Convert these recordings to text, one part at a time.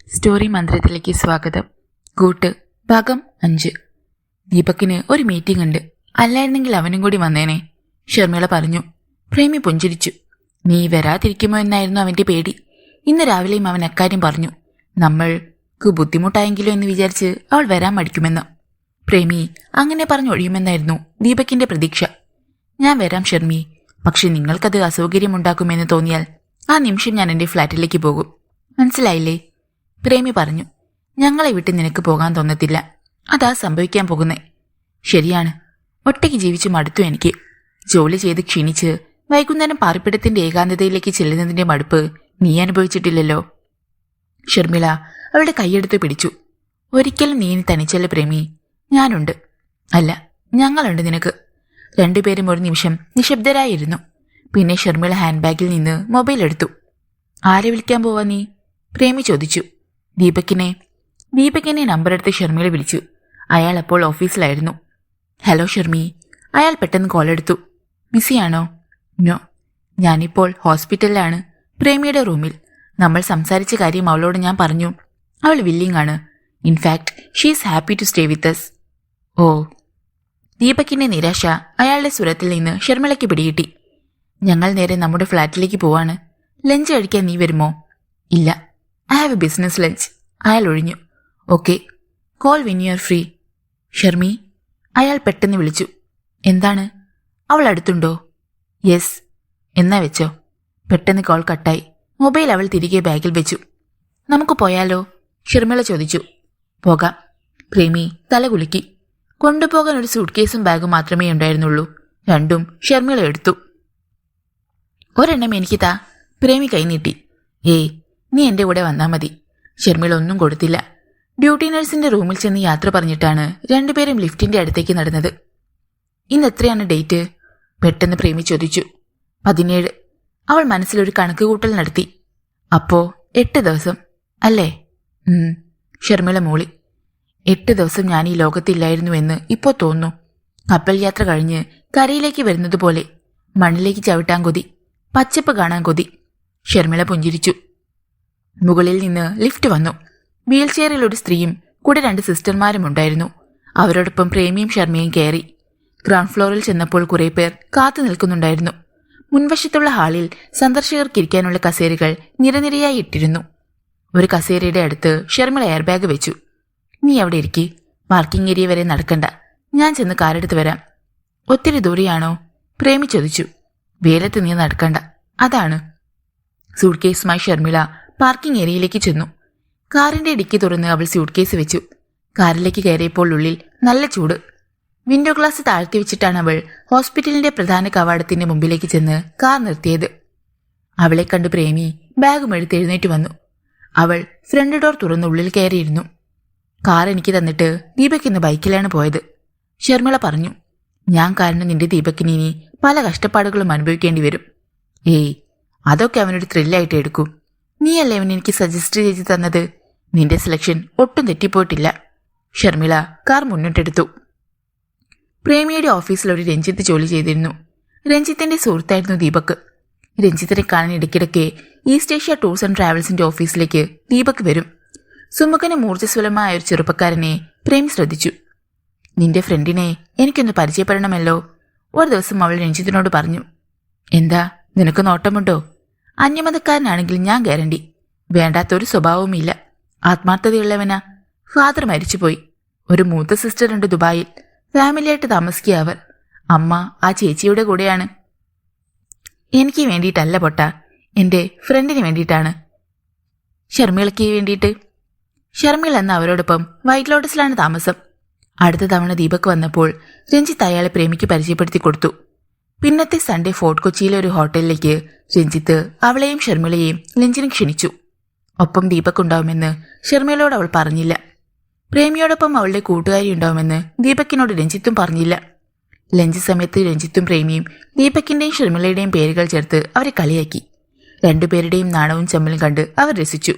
Story മന്ത്രത്തിലേക്ക് സ്വാഗതം. കൂട്ട് ഭാഗം 5. ദീപക്കിന് ഒരു മീറ്റിംഗ് ഉണ്ട്, അല്ലായിരുന്നെങ്കിൽ അവനും കൂടി വന്നേനെ, ഷർമിള പറഞ്ഞു. പ്രേമി പുഞ്ചിരിച്ചു. നീ വരാതിരിക്കുമോ എന്നായിരുന്നു അവന്റെ പേടി. ഇന്ന് രാവിലെയും അവൻ അക്കാര്യം പറഞ്ഞു. നമ്മൾക്ക് ബുദ്ധിമുട്ടായെങ്കിലോ എന്ന് വിചാരിച്ച് അവൾ വരാൻ മടിക്കുമെന്ന്. പ്രേമി അങ്ങനെ പറഞ്ഞൊഴിയുമെന്നായിരുന്നു ദീപക്കിന്റെ പ്രതീക്ഷ. ഞാൻ വരാം ഷർമി, പക്ഷെ നിങ്ങൾക്കത് അസൗകര്യമുണ്ടാക്കുമെന്ന് തോന്നിയാൽ ആ നിമിഷം ഞാൻ എൻ്റെ ഫ്ലാറ്റിലേക്ക് പോകും. മനസ്സിലായില്ലേ? പ്രേമി പറഞ്ഞു. ഞങ്ങളെ വിട്ട് നിനക്ക് പോകാൻ തോന്നത്തില്ല, അതാ സംഭവിക്കാൻ പോകുന്നേ. ശരിയാണ്, ഒറ്റയ്ക്ക് ജീവിച്ച് മടുത്തു എനിക്ക്. ജോലി ചെയ്ത് ക്ഷീണിച്ച് വൈകുന്നേരം പാർപ്പിടത്തിന്റെ ഏകാന്തതയിലേക്ക് ചെല്ലുന്നതിന്റെ മടുപ്പ് നീ അനുഭവിച്ചിട്ടില്ലല്ലോ. ഷർമിള അവളുടെ കൈയെടുത്ത് പിടിച്ചു. ഒരിക്കലും നീ തനിച്ചല്ല പ്രേമി, ഞാനുണ്ട്. അല്ല, ഞങ്ങളുണ്ട് നിനക്ക്. രണ്ടുപേരും ഒരു നിമിഷം നിശബ്ദരായിരുന്നു. പിന്നെ ഷർമിള ഹാൻഡ് ബാഗിൽ നിന്ന് മൊബൈൽ എടുത്തു. ആരെ വിളിക്കാൻ പോവാ നീ? പ്രേമി ചോദിച്ചു. ദീപക്കിനെ നമ്പർ എടുത്ത് ഷർമിള വിളിച്ചു. അയാൾ അപ്പോൾ ഓഫീസിലായിരുന്നു. ഹലോ ഷർമി. അയാൾ പെട്ടെന്ന് കോൾ എടുത്തു. ബിസിയാണോ? നോ, ഞാനിപ്പോൾ ഹോസ്പിറ്റലിലാണ്, പ്രേമിയുടെ റൂമിൽ. നമ്മൾ സംസാരിച്ച കാര്യം അവളോട് ഞാൻ പറഞ്ഞു. അവൾ വില്ലിംഗ് ആണ്. In fact she is happy to stay with us. ഓ. ദീപക്കിന്റെ നിരാശ അയാളുടെ സ്വരത്തിൽ നിന്ന് ഷർമിളയ്ക്ക് പിടികിട്ടി. ഞങ്ങൾ നേരെ നമ്മുടെ ഫ്ലാറ്റിലേക്ക് പോവാണ്. ലഞ്ച് കഴിക്കാൻ നീ വരുമോ? ഇല്ല, I have A business lunch. അയാൾ ഒഴിഞ്ഞു. Okay, call when you are free. Sharmi, അയാൾ പെട്ടെന്ന് വിളിച്ചു. എന്താണ്? അവൾ അടുത്തുണ്ടോ? യെസ്. എന്നാ വെച്ചോ. പെട്ടെന്ന് കോൾ കട്ടായി. മൊബൈൽ അവൾ തിരികെ ബാഗിൽ വെച്ചു. നമുക്ക് പോയാലോ? ഷർമിള ചോദിച്ചു. പോകാം. പ്രേമി തലകുലുക്കി. കൊണ്ടുപോകാൻ ഒരു സൂട്ട് കേസും ബാഗും മാത്രമേ ഉണ്ടായിരുന്നുള്ളൂ. രണ്ടും ഷർമിള എടുത്തു. ഒരെണ്ണം എനിക്ക് താ. പ്രേമി കൈനീട്ടി. ഏയ്, നീ എൻ്റെ കൂടെ വന്നാൽ മതി. ഷർമിള ഒന്നും കൊടുത്തില്ല. ഡ്യൂട്ടി നഴ്സിന്റെ റൂമിൽ ചെന്ന് യാത്ര പറഞ്ഞിട്ടാണ് രണ്ടുപേരും ലിഫ്റ്റിന്റെ അടുത്തേക്ക് നടന്നത്. ഇന്ന് എത്രയാണ് ഡേറ്റ്? പെട്ടെന്ന് പ്രേമി ചോദിച്ചു. 17. അവൾ മനസ്സിലൊരു കണക്കുകൂട്ടൽ നടത്തി. അപ്പോ 8 ദിവസം അല്ലേ? ഷർമിള മൂളി. 8 ദിവസം ഞാൻ ഈ ലോകത്തില്ലായിരുന്നുവെന്ന് ഇപ്പോൾ തോന്നുന്നു. കപ്പൽ യാത്ര കഴിഞ്ഞ് കരയിലേക്ക് വരുന്നത് പോലെ. മണ്ണിലേക്ക് ചവിട്ടാൻ കൊതി, പച്ചപ്പ് കാണാൻ കൊതി. ഷർമിള പുഞ്ചിരിച്ചു. മുകളിൽ നിന്ന് ലിഫ്റ്റ് വന്നു. വീൽ ചെയറിൽ ഒരു സ്ത്രീയും കൂടെ 2 സിസ്റ്റർമാരും ഉണ്ടായിരുന്നു. അവരോടൊപ്പം പ്രേമിയും ഷർമിയും കയറി. ഗ്രൗണ്ട് ഫ്ലോറിൽ ചെന്നപ്പോൾ കുറെ പേർ കാത്തു നിൽക്കുന്നുണ്ടായിരുന്നു. മുൻവശത്തുള്ള ഹാളിൽ സന്ദർശകർക്കിരിക്കാനുള്ള കസേരകൾ നിരനിരയായി ഇട്ടിരുന്നു. ഒരു കസേരയുടെ അടുത്ത് ഷർമിള എയർ ബാഗ് വെച്ചു. നീ അവിടെ ഇരിക്കി, പാർക്കിംഗ് ഏരിയ വരെ നടക്കണ്ട, ഞാൻ ചെന്ന് കാറെടുത്ത് വരാം. ഒത്തിരി ദൂരെയാണോ? പ്രേമി ചോദിച്ചു. വേലത്ത് നീ നടക്കണ്ട, അതാണ്. സൂട്ട് കേസുമായി ഷർമിള പാർക്കിംഗ് ഏരിയയിലേക്ക് ചെന്നു. കാറിന്റെ ഡിക്കി തുറന്ന് അവൾ സ്യൂട്ട് കേസ് വെച്ചു. കാറിലേക്ക് കയറിയപ്പോൾ ഉള്ളിൽ നല്ല ചൂട്. വിൻഡോ ഗ്ലാസ് താഴ്ത്തി വെച്ചിട്ടാണ് അവൾ ഹോസ്പിറ്റലിന്റെ പ്രധാന കവാടത്തിന്റെ മുമ്പിലേക്ക് ചെന്ന് കാർ നിർത്തിയത്. അവളെ കണ്ട് പ്രേമി ബാഗും എടുത്ത് എഴുന്നേറ്റ് വന്നു. അവൾ ഫ്രണ്ട് ഡോർ തുറന്ന് ഉള്ളിൽ കയറിയിരുന്നു. കാർ എനിക്ക് തന്നിട്ട് ദീപക് ഇന്ന് ബൈക്കിലാണ് പോയത്, ഷർമിള പറഞ്ഞു. ഞാൻ കാരണം നിന്റെ ദീപക്കിന് ഇനി പല കഷ്ടപ്പാടുകളും അനുഭവിക്കേണ്ടി വരും. ഏയ്, അതൊക്കെ അവനൊരു ത്രില്ലായിട്ട് എടുക്കൂ. നീയല്ലേ അവൻ എനിക്ക് സജസ്റ്റ് ചെയ്ത് തന്നത്. നിന്റെ സെലക്ഷൻ ഒട്ടും തെറ്റിപ്പോയിട്ടില്ല. ഷർമിള കാർ മുന്നോട്ടെടുത്തു. പ്രേമിയുടെ ഓഫീസിൽ ഒരു രഞ്ജിത്ത് ജോലി ചെയ്തിരുന്നു. രഞ്ജിത്തിന്റെ സുഹൃത്തായിരുന്നു ദീപക്. രഞ്ജിത്തിനെ കാണാൻ ഇടയ്ക്കിടയ്ക്ക് ഈസ്റ്റ് ഏഷ്യ ടൂർസ് ആൻഡ് ട്രാവൽസിന്റെ ഓഫീസിലേക്ക് ദീപക് വരും. സുമുഖനും ഊർജ്ജസ്വലമായ ഒരു ചെറുപ്പക്കാരനെ പ്രേമി ശ്രദ്ധിച്ചു. നിന്റെ ഫ്രണ്ടിനെ എനിക്കൊന്ന് പരിചയപ്പെടണമല്ലോ, ഒരു ദിവസം അവൾ രഞ്ജിത്തിനോട് പറഞ്ഞു. എന്താ, നിനക്ക് നോട്ടമുണ്ടോ? അന്യമതക്കാരനാണെങ്കിൽ ഞാൻ ഗ്യാരണ്ടി. വേണ്ടാത്തൊരു സ്വഭാവവുമില്ല, ആത്മാർത്ഥതയുള്ളവനാ. ഫാദർ മരിച്ചുപോയി. ഒരു മൂത്ത സിസ്റ്റർ ഉണ്ട് ദുബായിൽ, ഫാമിലിയായിട്ട് താമസിക്കുക അവർ. അമ്മ ആ ചേച്ചിയുടെ കൂടെയാണ്. എനിക്ക് വേണ്ടിയിട്ടല്ല പൊട്ട, എൻ്റെ ഫ്രണ്ടിന് വേണ്ടിയിട്ടാണ്. ഷർമിളയ്ക്ക് വേണ്ടിയിട്ട്. ഷർമിള എന്ന അവരോടൊപ്പം വൈറ്റ് ലോട്ടസിലാണ് താമസം. അടുത്ത തവണ ദീപക് വന്നപ്പോൾ രഞ്ജിത്ത് അയാളെ പ്രേമിക്ക് പരിചയപ്പെടുത്തി കൊടുത്തു. പിന്നത്തെ സൺഡേ ഫോർട്ട് കൊച്ചിയിലെ ഒരു ഹോട്ടലിലേക്ക് രഞ്ജിത്ത് അവളെയും ഷർമിളയെയും ലഞ്ചിന് ക്ഷണിച്ചു. ഒപ്പം ദീപക് ഉണ്ടാവുമെന്ന് ഷർമിളയോട് അവൾ പറഞ്ഞില്ല. പ്രേമിയോടൊപ്പം അവളുടെ കൂട്ടുകാരി ഉണ്ടാവുമെന്ന് ദീപക്കിനോട് രഞ്ജിത്തും പറഞ്ഞില്ല. ലഞ്ച് സമയത്ത് രഞ്ജിത്തും പ്രേമിയും ദീപക്കിന്റെയും ഷർമിളയുടെയും പേരുകൾ ചേർത്ത് അവരെ കളിയാക്കി. രണ്ടുപേരുടെയും നാണവും ചമ്മലും കണ്ട് അവർ രസിച്ചു.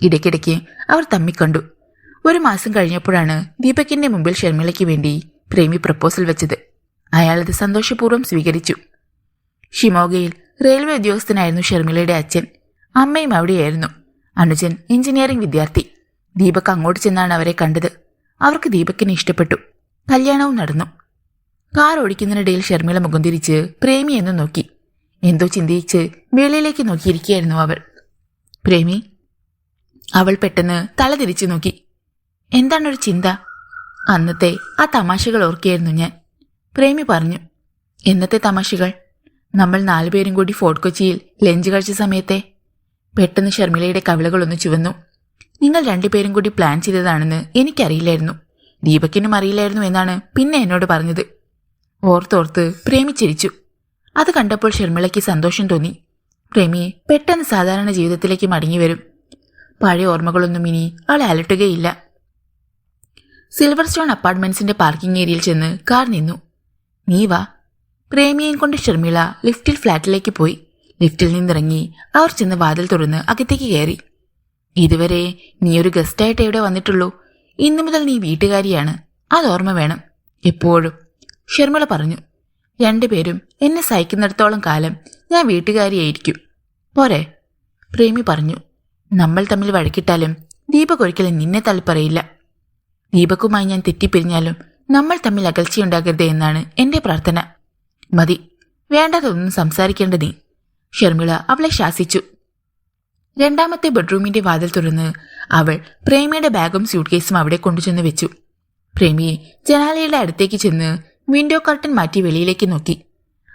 ഇടയ്ക്കിടയ്ക്ക് അവർ തമ്മിക്കണ്ടു. 1 മാസം കഴിഞ്ഞപ്പോഴാണ് ദീപക്കിന്റെ മുമ്പിൽ ഷർമിളയ്ക്ക് വേണ്ടി പ്രേമി പ്രപ്പോസൽ വെച്ചത്. അയാളത് സന്തോഷപൂർവ്വം സ്വീകരിച്ചു. ഷിമോഗയിൽ റെയിൽവേ ഉദ്യോഗസ്ഥനായിരുന്നു ഷർമിളയുടെ അച്ഛൻ. അമ്മയും അവിടെയായിരുന്നു. അനുജൻ എഞ്ചിനീയറിംഗ് വിദ്യാർത്ഥി. ദീപക് അങ്ങോട്ട് ചെന്നാണ് അവരെ കണ്ടത്. അവർക്ക് ദീപക്കിനെ ഇഷ്ടപ്പെട്ടു. കല്യാണവും നടന്നു. കാർ ഓടിക്കുന്നതിനിടയിൽ ഷർമിള മുഖം തിരിച്ച് പ്രേമി എന്ന് നോക്കി. എന്തോ ചിന്തിച്ച് വെളിയിലേക്ക് നോക്കിയിരിക്കുകയായിരുന്നു അവൾ. പ്രേമി? അവൾ പെട്ടെന്ന് തല തിരിച്ചു നോക്കി. എന്താണൊരു ചിന്ത? അന്നത്തെ ആ തമാശകൾ ഓർക്കുകയായിരുന്നു ഞാൻ. പ്രേമി പറഞ്ഞു. എന്നത്തെ തമാശകൾ? നമ്മൾ 4 പേരും കൂടി ഫോർട്ട് കൊച്ചിയിൽ ലഞ്ച് കഴിച്ച സമയത്തെ. പെട്ടെന്ന് ഷർമിളയുടെ കവിളകളൊന്ന് ചുവന്നു. നിങ്ങൾ 2 പേരും കൂടി പ്ലാൻ ചെയ്തതാണെന്ന് എനിക്കറിയില്ലായിരുന്നു. ദീപക്കിനും അറിയില്ലായിരുന്നു എന്നാണ് പിന്നെ എന്നോട് പറഞ്ഞത്. ഓർത്തോർത്ത് പ്രേമി ചിരിച്ചു. അത് കണ്ടപ്പോൾ ഷർമിളയ്ക്ക് സന്തോഷം തോന്നി. പ്രേമി പെട്ടെന്ന് സാധാരണ ജീവിതത്തിലേക്ക് മടങ്ങി വരും. പഴയ ഓർമ്മകളൊന്നും ഇനി അവളെ അലട്ടുകയില്ല. സിൽവർ സ്റ്റോൺ അപ്പാർട്ട്മെന്റ്സിന്റെ പാർക്കിംഗ് ഏരിയയിൽ ചെന്ന് കാർ നിന്നു. നീ വാ. പ്രേമിയെയും കൊണ്ട് ഷർമിള ലിഫ്റ്റിൽ ഫ്ളാറ്റിലേക്ക് പോയി. ലിഫ്റ്റിൽ നിന്നിറങ്ങി അവർ ചെന്ന് വാതിൽ തുറന്ന് അകത്തേക്ക് കയറി. ഇതുവരെ നീ ഒരു ഗസ്റ്റായിട്ട് എവിടെ വന്നിട്ടുള്ളൂ. ഇന്നു മുതൽ നീ വീട്ടുകാരിയാണ്. അതോർമ്മ വേണം എപ്പോഴും, ഷർമിള പറഞ്ഞു. 2 പേരും എന്നെ സഹിക്കുന്നിടത്തോളം കാലം ഞാൻ വീട്ടുകാരിയായിരിക്കും. പോരെ? പ്രേമി പറഞ്ഞു. നമ്മൾ തമ്മിൽ വഴക്കിട്ടാലും ദീപക് ഒരിക്കലും നിന്നെ തള്ളിപ്പറയില്ല. ദീപക്കുമായി ഞാൻ തെറ്റിപ്പിരിഞ്ഞാലും നമ്മൾ തമ്മിൽ അകൽച്ചയുണ്ടാകരുത് എന്നാണ് എന്റെ പ്രാർത്ഥന. മതി, വേണ്ടതൊന്നും സംസാരിക്കേണ്ട നീ, ഷർമിള അവളെ ശാസിച്ചു. 2ാമത്തെ ബെഡ്റൂമിന്റെ വാതിൽ തുറന്ന് അവൾ പ്രേമിയുടെ ബാഗും സ്യൂട്ട്കേസും അവിടെ കൊണ്ടുചെന്ന് വെച്ചു. പ്രേമി ജനാലയുടെ അടുത്തേക്ക് ചെന്ന് വിൻഡോ കർട്ടൻ മാറ്റി വെളിയിലേക്ക് നോക്കി.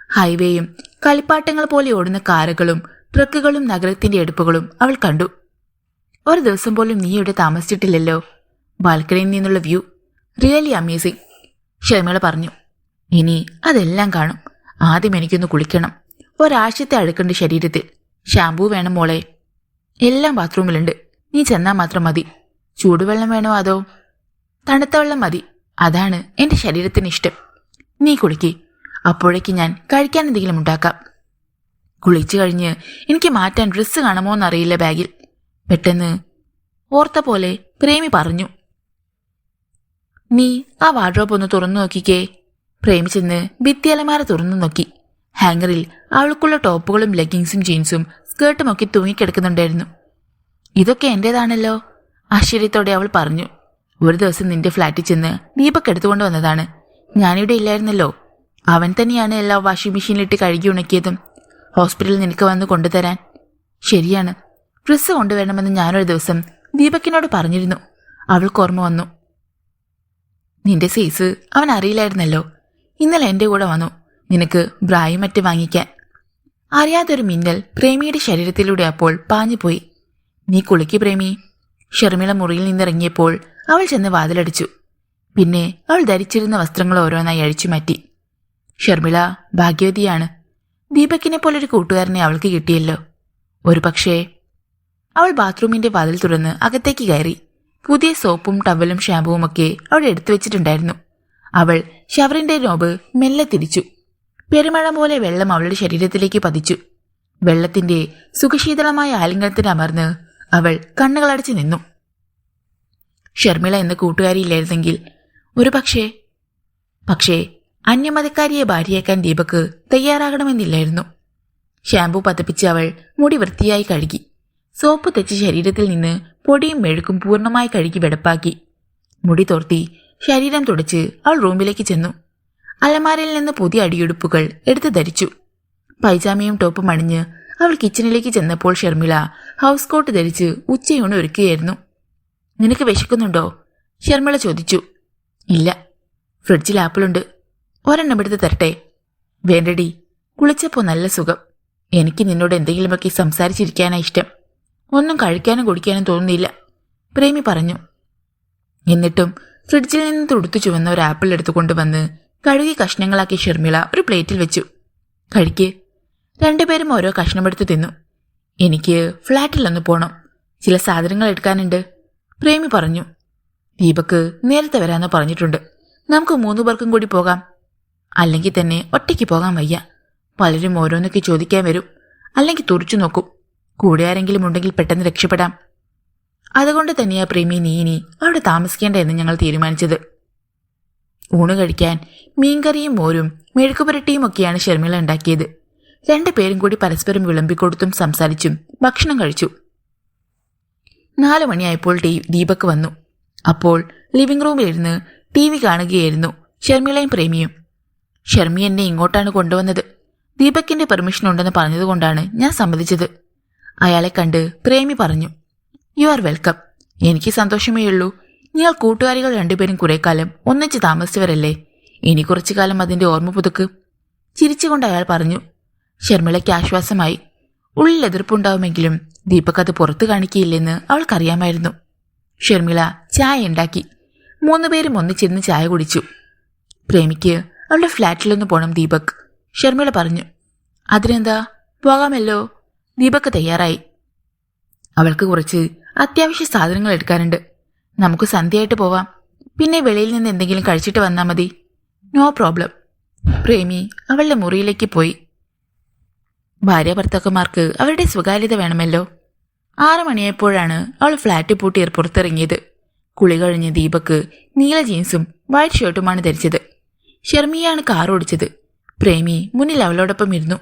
ഹൈവേയും കളിപ്പാട്ടങ്ങൾ പോലെ ഓടുന്ന കാറുകളും ട്രക്കുകളും നഗരത്തിന്റെ എടുപ്പുകളും അവൾ കണ്ടു. ഒരു ദിവസം പോലും നീ ഇവിടെ താമസിച്ചിട്ടില്ലല്ലോ. ബാൽക്കണിയിൽ നിന്നുള്ള വ്യൂ റിയലി അമേസിംഗ്, ഷർമിള പറഞ്ഞു. ഇനി അതെല്ലാം കാണും. ആദ്യം എനിക്കൊന്ന് കുളിക്കണം. ഒരാഴ്ചത്തെ അഴുക്കുണ്ട് ശരീരത്തിൽ. ഷാമ്പൂ വേണം മോളെ. എല്ലാം ബാത്റൂമിലുണ്ട്. നീ ചെന്നാൽ മാത്രം മതി. ചൂടുവെള്ളം വേണോ അതോ? തണുത്ത വെള്ളം മതി. അതാണ് എന്റെ ശരീരത്തിന് ഇഷ്ടം. നീ കുളിക്ക്. അപ്പോഴേക്ക് ഞാൻ കഴിക്കാൻ എന്തെങ്കിലും ഉണ്ടാക്കാം. കുളിച്ചു കഴിഞ്ഞ് എനിക്ക് മാറ്റാൻ ഡ്രസ്സ് കാണുമോന്നറിയില്ല ബാഗിൽ, പെട്ടെന്ന് ഓർത്ത പോലെ പ്രേമി പറഞ്ഞു. നീ ആ വാർഡ്രോബ് ഒന്ന് തുറന്നു നോക്കിക്കേ. പ്രേമി ചെന്ന് ഭിത്തിയലമാര തുറന്നു നോക്കി. ഹാങ്ങറിൽ അവൾക്കുള്ള ടോപ്പുകളും ലെഗിങ്സും ജീൻസും സ്കേർട്ടും ഒക്കെ തൂങ്ങിക്കിടക്കുന്നുണ്ടായിരുന്നു. ഇതൊക്കെ എന്റേതാണല്ലോ, ആശ്ചര്യത്തോടെ അവൾ പറഞ്ഞു. ഒരു ദിവസം നിന്റെ ഫ്ലാറ്റിൽ ചെന്ന് ദീപക് എടുത്തുകൊണ്ട് വന്നതാണ്. ഞാനിവിടെ ഇല്ലായിരുന്നല്ലോ. അവൻ തന്നെയാണ് എല്ലാം വാഷിംഗ് മെഷീനിലിട്ട് കഴുകി ഉണക്കിയതും. ഹോസ്പിറ്റലിൽ നിനക്ക് വന്ന് കൊണ്ടുതരാൻ. ശരിയാണ്, ഡ്രസ്സ് കൊണ്ടുവരണമെന്ന് ഞാനൊരു ദിവസം ദീപക്കിനോട് പറഞ്ഞിരുന്നു. അവൾക്ക് ഓർമ്മ വന്നു. നിന്റെ സൈസ് അവൻ അറിയില്ലായിരുന്നല്ലോ. ഇന്നലെ എന്റെ കൂടെ വന്നു നിനക്ക് ബ്രായും മറ്റ് വാങ്ങിക്കാൻ. അറിയാതൊരു മിന്നൽ പ്രേമിയുടെ ശരീരത്തിലൂടെ അപ്പോൾ പാഞ്ഞുപോയി. നീ കുളിക്ക് പ്രേമി. ഷർമിള മുറിയിൽ നിന്നിറങ്ങിയപ്പോൾ അവൾ ചെന്ന് വാതിലടിച്ചു. പിന്നെ അവൾ ധരിച്ചിരുന്ന വസ്ത്രങ്ങൾ ഓരോന്നായി അഴിച്ചു മാറ്റി. ഷർമിള ഭാഗ്യവതിയാണ്. ദീപക്കിനെ പോലൊരു കൂട്ടുകാരനെ അവൾക്ക് കിട്ടിയല്ലോ. ഒരു പക്ഷേ. അവൾ ബാത്റൂമിന്റെ വാതിൽ തുറന്ന് അകത്തേക്ക് കയറി. പുതിയ സോപ്പും ടവലും ഷാമ്പുവും ഒക്കെ അവിടെ എടുത്തു വെച്ചിട്ടുണ്ടായിരുന്നു. അവൾ ഷവറിന്റെ നോബ് മെല്ലെ തിരിച്ചു. പെരുമഴ പോലെ വെള്ളം അവളുടെ ശരീരത്തിലേക്ക് പതിച്ചു. വെള്ളത്തിന്റെ സുഖശീതളമായ ആലിംഗനത്തിന് അമർന്ന് അവൾ കണ്ണുകളടച്ചു നിന്നു. ഷർമിള എന്ന കൂട്ടുകാരിയില്ലായിരുന്നെങ്കിൽ ഒരു പക്ഷേ അന്യമതക്കാരിയെ ഭാര്യയാക്കാൻ ദീപക് തയ്യാറാകണമെന്നില്ലായിരുന്നു. ഷാമ്പു പതപ്പിച്ച് അവൾ മുടി വൃത്തിയായി കഴുകി. സോപ്പ് തെച്ച് ശരീരത്തിൽ നിന്ന് പൊടിയും മെഴുക്കും പൂർണ്ണമായി കഴുകി വെടപ്പാക്കി. മുടി തോർത്തി ശരീരം തുടച്ച് അവൾ റൂമിലേക്ക് ചെന്നു. അലമാരയിൽ നിന്ന് പുതിയ അടിയുടുപ്പുകൾ എടുത്ത് ധരിച്ചു. പൈജാമയും ടോപ്പും അണിഞ്ഞ് അവൾ കിച്ചണിലേക്ക് ചെന്നപ്പോൾ ഷർമിള ഹൗസ് കോട്ട് ധരിച്ച് ഉച്ചയൂണ് ഒരുക്കുകയായിരുന്നു. നിനക്ക് വിശക്കുന്നുണ്ടോ? ഷർമിള ചോദിച്ചു. ഇല്ല. ഫ്രിഡ്ജിൽ ആപ്പിളുണ്ട്. ഒരെണ്ണം എടുത്ത് തരട്ടെ? വേണ്ടടി, കുളിച്ചപ്പോൾ നല്ല സുഖം. എനിക്ക് നിന്നോട് എന്തെങ്കിലുമൊക്കെ സംസാരിച്ചിരിക്കാനാ ഇഷ്ടം. ഒന്നും കഴിക്കാനും കുടിക്കാനും തോന്നുന്നില്ല, പ്രേമി പറഞ്ഞു. എന്നിട്ടും ഫ്രിഡ്ജിൽ നിന്ന് തുടുത്തു ചുവന്ന ഒരു ആപ്പിൾ എടുത്തുകൊണ്ടുവന്ന് കഴുകി കഷ്ണങ്ങളാക്കി ഷർമിള ഒരു പ്ലേറ്റിൽ വെച്ചു. കഴിക്ക്. 2 പേരും ഓരോ കഷ്ണമെടുത്ത് തിന്നു. എനിക്ക് ഫ്ലാറ്റിലൊന്ന് പോണം. ചില സാധനങ്ങൾ എടുക്കാനുണ്ട്, പ്രേമി പറഞ്ഞു. ദീപക് നേരത്തെ വരാമെന്ന് പറഞ്ഞിട്ടുണ്ട്. നമുക്ക് 3 പേർക്കും കൂടി പോകാം. അല്ലെങ്കിൽ തന്നെ ഒറ്റയ്ക്ക് പോകാൻ വയ്യ. പലരും ഓരോന്നൊക്കെ ചോദിക്കാൻ വരും, അല്ലെങ്കിൽ തുറച്ചു നോക്കും. കൂടെ ആരെങ്കിലും ഉണ്ടെങ്കിൽ പെട്ടെന്ന് രക്ഷപ്പെടാം. അതുകൊണ്ട് തന്നെയാ പ്രേമി നീ ഇനി അവിടെ താമസിക്കേണ്ട എന്ന് ഞങ്ങൾ തീരുമാനിച്ചത്. ഊണ് കഴിക്കാൻ മീൻകറിയും മോരും മെഴുക്കുപുരട്ടിയും ഒക്കെയാണ് ഷർമിള ഉണ്ടാക്കിയത്. 2 പേരും കൂടി പരസ്പരം വിളമ്പിക്കൊടുത്തും സംസാരിച്ചും ഭക്ഷണം കഴിച്ചു. 4 മണിയായപ്പോൾ ദീപക് വന്നു. അപ്പോൾ ലിവിംഗ് റൂമിലിരുന്ന് TV കാണുകയായിരുന്നു ഷർമിളയും പ്രേമിയും. ഷർമി എന്നെ ഇങ്ങോട്ടാണ് കൊണ്ടുവന്നത്. ദീപകിന്റെ പെർമിഷൻ ഉണ്ടെന്ന് പറഞ്ഞതുകൊണ്ടാണ് ഞാൻ സമ്മതിച്ചത്. അയാളെ കണ്ട് പ്രേമി പറഞ്ഞു. You are welcome. എനിക്ക് സന്തോഷമേയുള്ളൂ. നിങ്ങൾ കൂട്ടുകാരികൾ രണ്ടുപേരും കുറെ കാലം ഒന്നിച്ച് താമസിച്ചവരല്ലേ. ഇനി കുറച്ചു കാലം അതിന്റെ ഓർമ്മ പുതുക്ക്. ചിരിച്ചുകൊണ്ട് അയാൾ പറഞ്ഞു. ഷർമിളയ്ക്ക് ആശ്വാസമായി. ഉള്ളിൽ എതിർപ്പുണ്ടാവുമെങ്കിലും ദീപക് അത് പുറത്തു കാണിക്കില്ലെന്ന് അവൾക്കറിയാമായിരുന്നു. ഷർമിള ചായ ഉണ്ടാക്കി. 3 പേരും ഒന്നിച്ചിരുന്ന് ചായ കുടിച്ചു. പ്രേമിക്ക് അവളുടെ ഫ്ലാറ്റിലൊന്ന് പോണം ദീപക്, ഷർമിള പറഞ്ഞു. അതിനെന്താ, പോകാമല്ലോ. ദീപക് തയ്യാറായി. അവൾക്ക് കുറച്ച് അത്യാവശ്യ സാധനങ്ങൾ എടുക്കാനുണ്ട്. നമുക്ക് സന്ധ്യയായിട്ട് പോവാം. പിന്നെ വെളിയിൽ നിന്ന് എന്തെങ്കിലും കഴിച്ചിട്ട് വന്നാൽ മതി. No problem. പ്രേമി അവളുടെ മുറിയിലേക്ക് പോയി. ഭാര്യ ഭർത്താക്കന്മാർക്ക് അവരുടെ സ്വകാര്യത വേണമല്ലോ. 6 മണിയായപ്പോഴാണ് അവൾ ഫ്ലാറ്റ് പൂട്ടി പുറത്തിറങ്ങിയത്. കുളി കഴിഞ്ഞ് ദീപക് നീല ജീൻസും വൈറ്റ് ഷർട്ടുമാണ് ധരിച്ചത്. ഷർമിയാണ് കാർ ഓടിച്ചത്. പ്രേമി മുന്നിൽ അവളോടൊപ്പം ഇരുന്നു.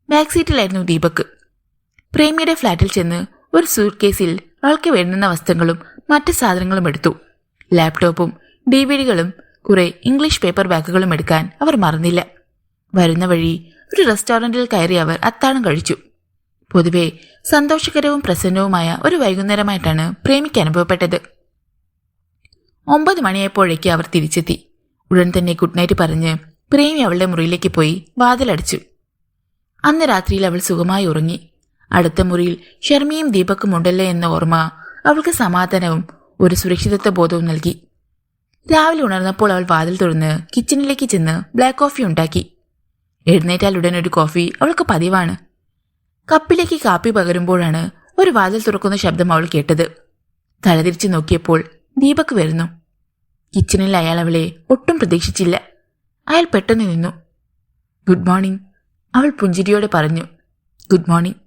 ബാക്ക് സീറ്റിലായിരുന്നു ദീപക്. പ്രേമിയുടെ ഫ്ലാറ്റിൽ ചെന്ന് ഒരു സൂട്ട് കേസിൽ അവൾക്ക് വേണ്ടുന്ന വസ്ത്രങ്ങളും മറ്റ് സാധനങ്ങളും എടുത്തു. ലാപ്ടോപ്പും DVDകളും കുറെ ഇംഗ്ലീഷ് പേപ്പർ ബാഗുകളും എടുക്കാൻ അവർ മറന്നില്ല. വരുന്ന വഴി ഒരു റെസ്റ്റോറന്റിൽ കയറി അവർ അത്താഴം കഴിച്ചു. പൊതുവെ സന്തോഷകരവും പ്രസന്നവുമായ ഒരു വൈകുന്നേരമായിട്ടാണ് പ്രേമിക്ക് അനുഭവപ്പെട്ടത്. 9 മണിയായപ്പോഴേക്ക് അവർ തിരിച്ചെത്തി. ഉടൻ തന്നെ ഗുഡ് നൈറ്റ് പറഞ്ഞ് പ്രേമി അവളുടെ മുറിയിലേക്ക് പോയി വാതിലടച്ചു. അന്ന് രാത്രിയിൽ അവൾ സുഖമായി ഉറങ്ങി. അടുത്ത മുറിയിൽ ഷർമിയും ദീപക്കും ഉണ്ടല്ലോ എന്ന ഓർമ്മ അവൾക്ക് സമാധാനവും ഒരു സുരക്ഷിതത്വ ബോധവും നൽകി. രാവിലെ ഉണർന്നപ്പോൾ അവൾ വാതിൽ തുറന്ന് കിച്ചണിലേക്ക് ചെന്ന് ബ്ലാക്ക് കോഫി ഉണ്ടാക്കി. എഴുന്നേറ്റാൽ ഉടൻ ഒരു കോഫി അവൾക്ക് പതിവാണ്. കപ്പിലേക്ക് കാപ്പി പകരുമ്പോഴാണ് ഒരു വാതിൽ തുറക്കുന്ന ശബ്ദം അവൾ കേട്ടത്. തലതിരിച്ചു നോക്കിയപ്പോൾ ദീപക് വരുന്നു. കിച്ചണിൽ അയാൾ അവളെ ഒട്ടും പ്രതീക്ഷിച്ചില്ല. അയാൾ പെട്ടെന്ന് നിന്നു. ഗുഡ് മോർണിംഗ്, അവൾ പുഞ്ചിരിയോടെ പറഞ്ഞു. Good morning.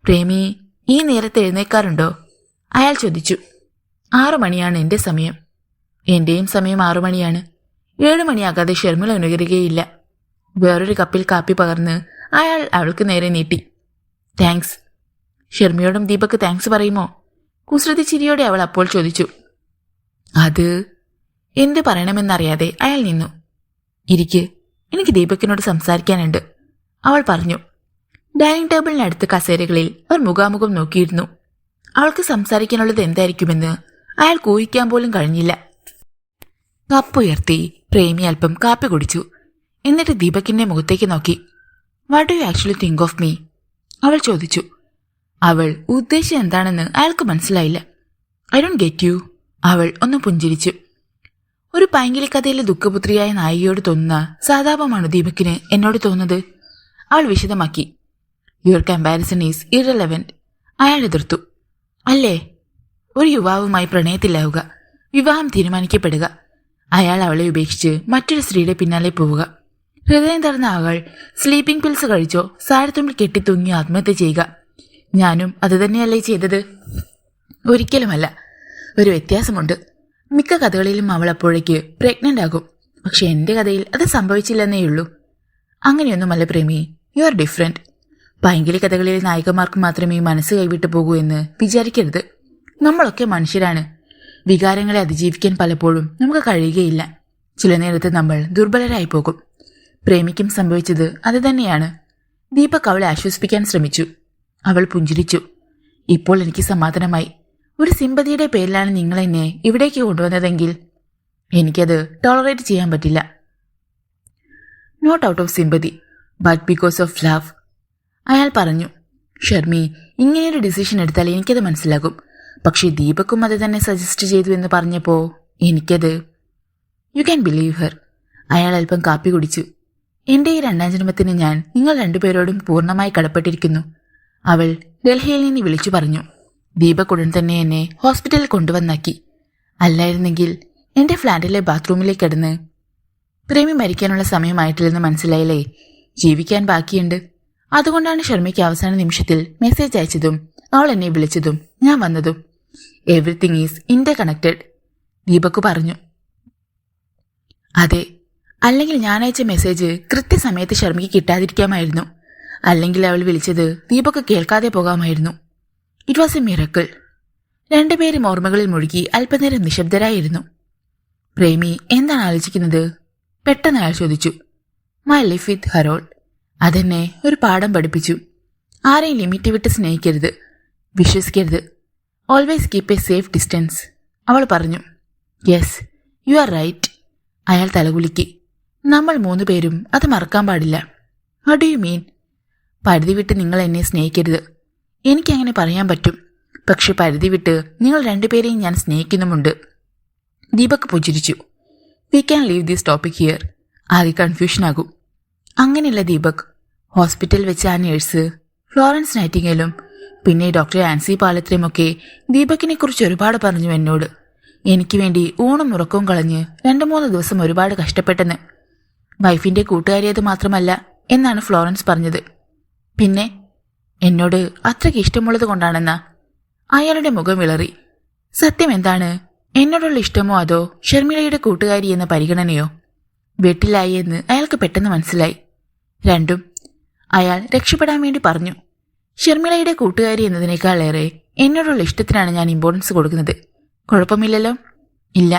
പ്രേമി ഈ നേരത്തെ എഴുന്നേക്കാറുണ്ടോ? അയാൾ ചോദിച്ചു. 6 മണിയാണ് എൻ്റെ സമയം. എന്റെയും സമയം 6 മണിയാണ്. 7 മണിയാകാതെ ഷർമിള ഉണരുകയില്ല. വേറൊരു കപ്പിൽ കാപ്പി പകർന്ന് അയാൾ അവൾക്ക് നേരെ നീട്ടി. താങ്ക്സ്. ഷർമിയോടും ദീപക് താങ്ക്സ് പറയുമോ? കുസൃതി ചിരിയോടെ അവൾ അപ്പോൾ ചോദിച്ചു. അത് എന്ത് പറയണമെന്നറിയാതെ അയാൾ നിന്നു. ഇരിക്ക്, എനിക്ക് ദീപകിനോട് സംസാരിക്കാനുണ്ട്, അവൾ പറഞ്ഞു. ഡൈനിങ് ടേബിളിനടുത്ത് കസേരകളിൽ അവർ മുഖാമുഖം നോക്കിയിരുന്നു. അവൾക്ക് സംസാരിക്കാനുള്ളത് എന്തായിരിക്കുമെന്ന് അയാൾ ഊഹിക്കാൻ പോലും കഴിഞ്ഞില്ല. കപ്പുയർത്തി പ്രേമി അല്പം കാപ്പി കുടിച്ചു. എന്നിട്ട് ദീപകിന്റെ മുഖത്തേക്ക് നോക്കി. What do you actually think of me? അവൾ ചോദിച്ചു. അവൾ ഉദ്ദേശിച്ചത് എന്താണെന്ന് അയാൾക്ക് മനസ്സിലായില്ല. I don't get you. അവൾ ഒന്ന് പുഞ്ചിരിച്ചു. ഒരു പൈങ്കിളി കഥയിലെ ദുഃഖപുത്രിയായ നായികയോട് തോന്നുന്ന സാധാപമാണ് ദീപകിന് എന്നോട് തോന്നുന്നത്, അവൾ വിശദമാക്കി. Your comparison is irrelevant. അയാൾ എതിർത്തു. അല്ലേ? ഒരു യുവാവുമായി പ്രണയത്തിലാവുക, വിവാഹം തീരുമാനിക്കപ്പെടുക, അയാൾ അവളെ ഉപേക്ഷിച്ച് മറ്റൊരു സ്ത്രീയുടെ പിന്നാലെ പോവുക, ഹൃദയം തറന്ന അവൾ സ്ലീപ്പിംഗ് പിൽസ് കഴിച്ചോ സാരത്തുമ്പിൽ കെട്ടിത്തൂങ്ങി ആത്മഹത്യ ചെയ്യുക. ഞാനും അതുതന്നെയല്ലേ ചെയ്തത്? ഒരിക്കലുമല്ല. ഒരു വ്യത്യാസമുണ്ട്. മിക്ക കഥകളിലും അവൾ അപ്പോഴേക്ക് പ്രഗ്നന്റ് ആകും. പക്ഷെ എന്റെ കഥയിൽ അത് സംഭവിച്ചില്ലെന്നേയുള്ളൂ. അങ്ങനെയൊന്നുമല്ല പ്രേമി, യു ആർ ഡിഫറെന്റ്. പൈങ്കിളി കഥകളിലെ നായികമാർക്ക് മാത്രമേ മനസ്സ് കൈവിട്ടു പോകൂ എന്ന് വിചാരിക്കരുത്. നമ്മളൊക്കെ മനുഷ്യരാണ്. വികാരങ്ങളെ അതിജീവിക്കാൻ പലപ്പോഴും നമുക്ക് കഴിയുകയില്ല. ചില നേരത്ത് നമ്മൾ ദുർബലരായി പോകും. പ്രേമിക്കും സംഭവിച്ചത് അത് തന്നെയാണ്. ദീപക് അവളെ ആശ്വസിപ്പിക്കാൻ ശ്രമിച്ചു. അവൾ പുഞ്ചിരിച്ചു. ഇപ്പോൾ എനിക്ക് സമാധാനമായി. ഒരു സിമ്പതിയുടെ പേരിലാണ് നിങ്ങൾ എന്നെ ഇവിടേക്ക് കൊണ്ടുവന്നതെങ്കിൽ എനിക്കത് ടോളറേറ്റ് ചെയ്യാൻ പറ്റില്ല. Not out of sympathy but because of love, അയാൾ പറഞ്ഞു. ഷർമി ഇങ്ങനെയൊരു ഡിസിഷൻ എടുത്താൽ എനിക്കത് മനസ്സിലാകും. പക്ഷേ ദീപക്കും അത് തന്നെ സജസ്റ്റ് ചെയ്തു എന്ന് പറഞ്ഞപ്പോ എനിക്കത്. You can believe Har. അയാൾ അല്പം കാപ്പി കുടിച്ചു. എന്റെ ഈ 2ാം ജന്മത്തിന് ഞാൻ നിങ്ങൾ രണ്ടുപേരോടും പൂർണ്ണമായി കടപ്പെട്ടിരിക്കുന്നു, അവൾ ഡൽഹിയിൽ നിന്ന് വിളിച്ചു പറഞ്ഞു. ദീപക് ഉടൻ തന്നെ എന്നെ ഹോസ്പിറ്റലിൽ കൊണ്ടുവന്നാക്കി. അല്ലായിരുന്നെങ്കിൽ എന്റെ ഫ്ലാറ്റിലെ ബാത്റൂമിലേക്ക് കിടന്ന്. പ്രേമി മരിക്കാനുള്ള സമയമായിട്ടില്ലെന്ന് മനസ്സിലായില്ലേ? ജീവിക്കാൻ ബാക്കിയുണ്ട്. അതുകൊണ്ടാണ് ഷർമിക്ക് അവസാന നിമിഷത്തിൽ മെസ്സേജ് അയച്ചതും അവൾ എന്നെ വിളിച്ചതും ഞാൻ വന്നതും. Everything is Inter connected, Deepak പറഞ്ഞു. അതെ, അല്ലെങ്കിൽ ഞാൻ അയച്ച മെസ്സേജ് കൃത്യസമയത്ത് ഷർമിക്ക് കിട്ടാതിരിക്കാമായിരുന്നു. അല്ലെങ്കിൽ അവൾ വിളിച്ചത് ദീപക് കേൾക്കാതെ പോകാമായിരുന്നു. It was a miracle. രണ്ടുപേരും ഓർമ്മകളിൽ മുഴുകി അല്പനേരം നിശബ്ദരായിരുന്നു. പ്രേമി എന്താണ് ആലോചിക്കുന്നത്? പെട്ടെന്ന് അയാൾ ചോദിച്ചു. My life with Harold. അതെന്നെ ഒരു പാഠം പഠിപ്പിച്ചു. ആരെയും ലിമിറ്റ് വിട്ട് സ്നേഹിക്കരുത്, വിശ്വസിക്കരുത്. Always keep a safe distance. അവൾ പറഞ്ഞു. Yes, you are right. അയാൾ തലകുലുക്കി. നമ്മൾ 3 പേരും അത് മറക്കാൻ പാടില്ല. What do you mean? പരിധി വിട്ട് നിങ്ങൾ എന്നെ സ്നേഹിക്കരുത്. എനിക്കങ്ങനെ പറയാൻ പറ്റും. പക്ഷെ പരിധി വിട്ട് നിങ്ങൾ 2 പേരെയും ഞാൻ സ്നേഹിക്കുന്നുമുണ്ട്. ദീപക് പുഞ്ചിരിച്ചു. We can leave this topic here. ആകെ കൺഫ്യൂഷനാകും. അങ്ങനെയല്ല ദീപക്. ഹോസ്പിറ്റൽ വെച്ച് ആ നേഴ്സ് ഫ്ലോറൻസ് നൈറ്റിംഗേലും പിന്നെ ഡോക്ടർ ആൻസി പാലത്രയുമൊക്കെ ദീപകിനെ കുറിച്ച് ഒരുപാട് പറഞ്ഞു എന്നോട്. എനിക്ക് വേണ്ടി ഊണും ഉറക്കവും കളഞ്ഞ് 2-3 ദിവസം ഒരുപാട് കഷ്ടപ്പെട്ടെന്ന്. വൈഫിന്റെ കൂട്ടുകാരിയത് മാത്രമല്ല എന്നാണ് ഫ്ലോറൻസ് പറഞ്ഞത്. പിന്നെ എന്നോട് അത്രയ്ക്ക് ഇഷ്ടമുള്ളത് കൊണ്ടാണെന്നാ. അയാളുടെ മുഖം വിളറി. സത്യം എന്താണ്? എന്നോടുള്ള ഇഷ്ടമോ അതോ ഷർമിളയുടെ കൂട്ടുകാരി എന്ന പരിഗണനയോ? വെട്ടിലായി എന്ന് അയാൾക്ക് പെട്ടെന്ന് മനസ്സിലായി. രണ്ടും. അയാൾ രക്ഷപ്പെടാൻ വേണ്ടി പറഞ്ഞു. ഷർമിളയുടെ കൂട്ടുകാരി എന്നതിനേക്കാളേറെ എന്നോടുള്ള ഇഷ്ടത്തിനാണ് ഞാൻ ഇമ്പോർട്ടൻസ് കൊടുക്കുന്നത്. കുഴപ്പമില്ലല്ലോ? ഇല്ല.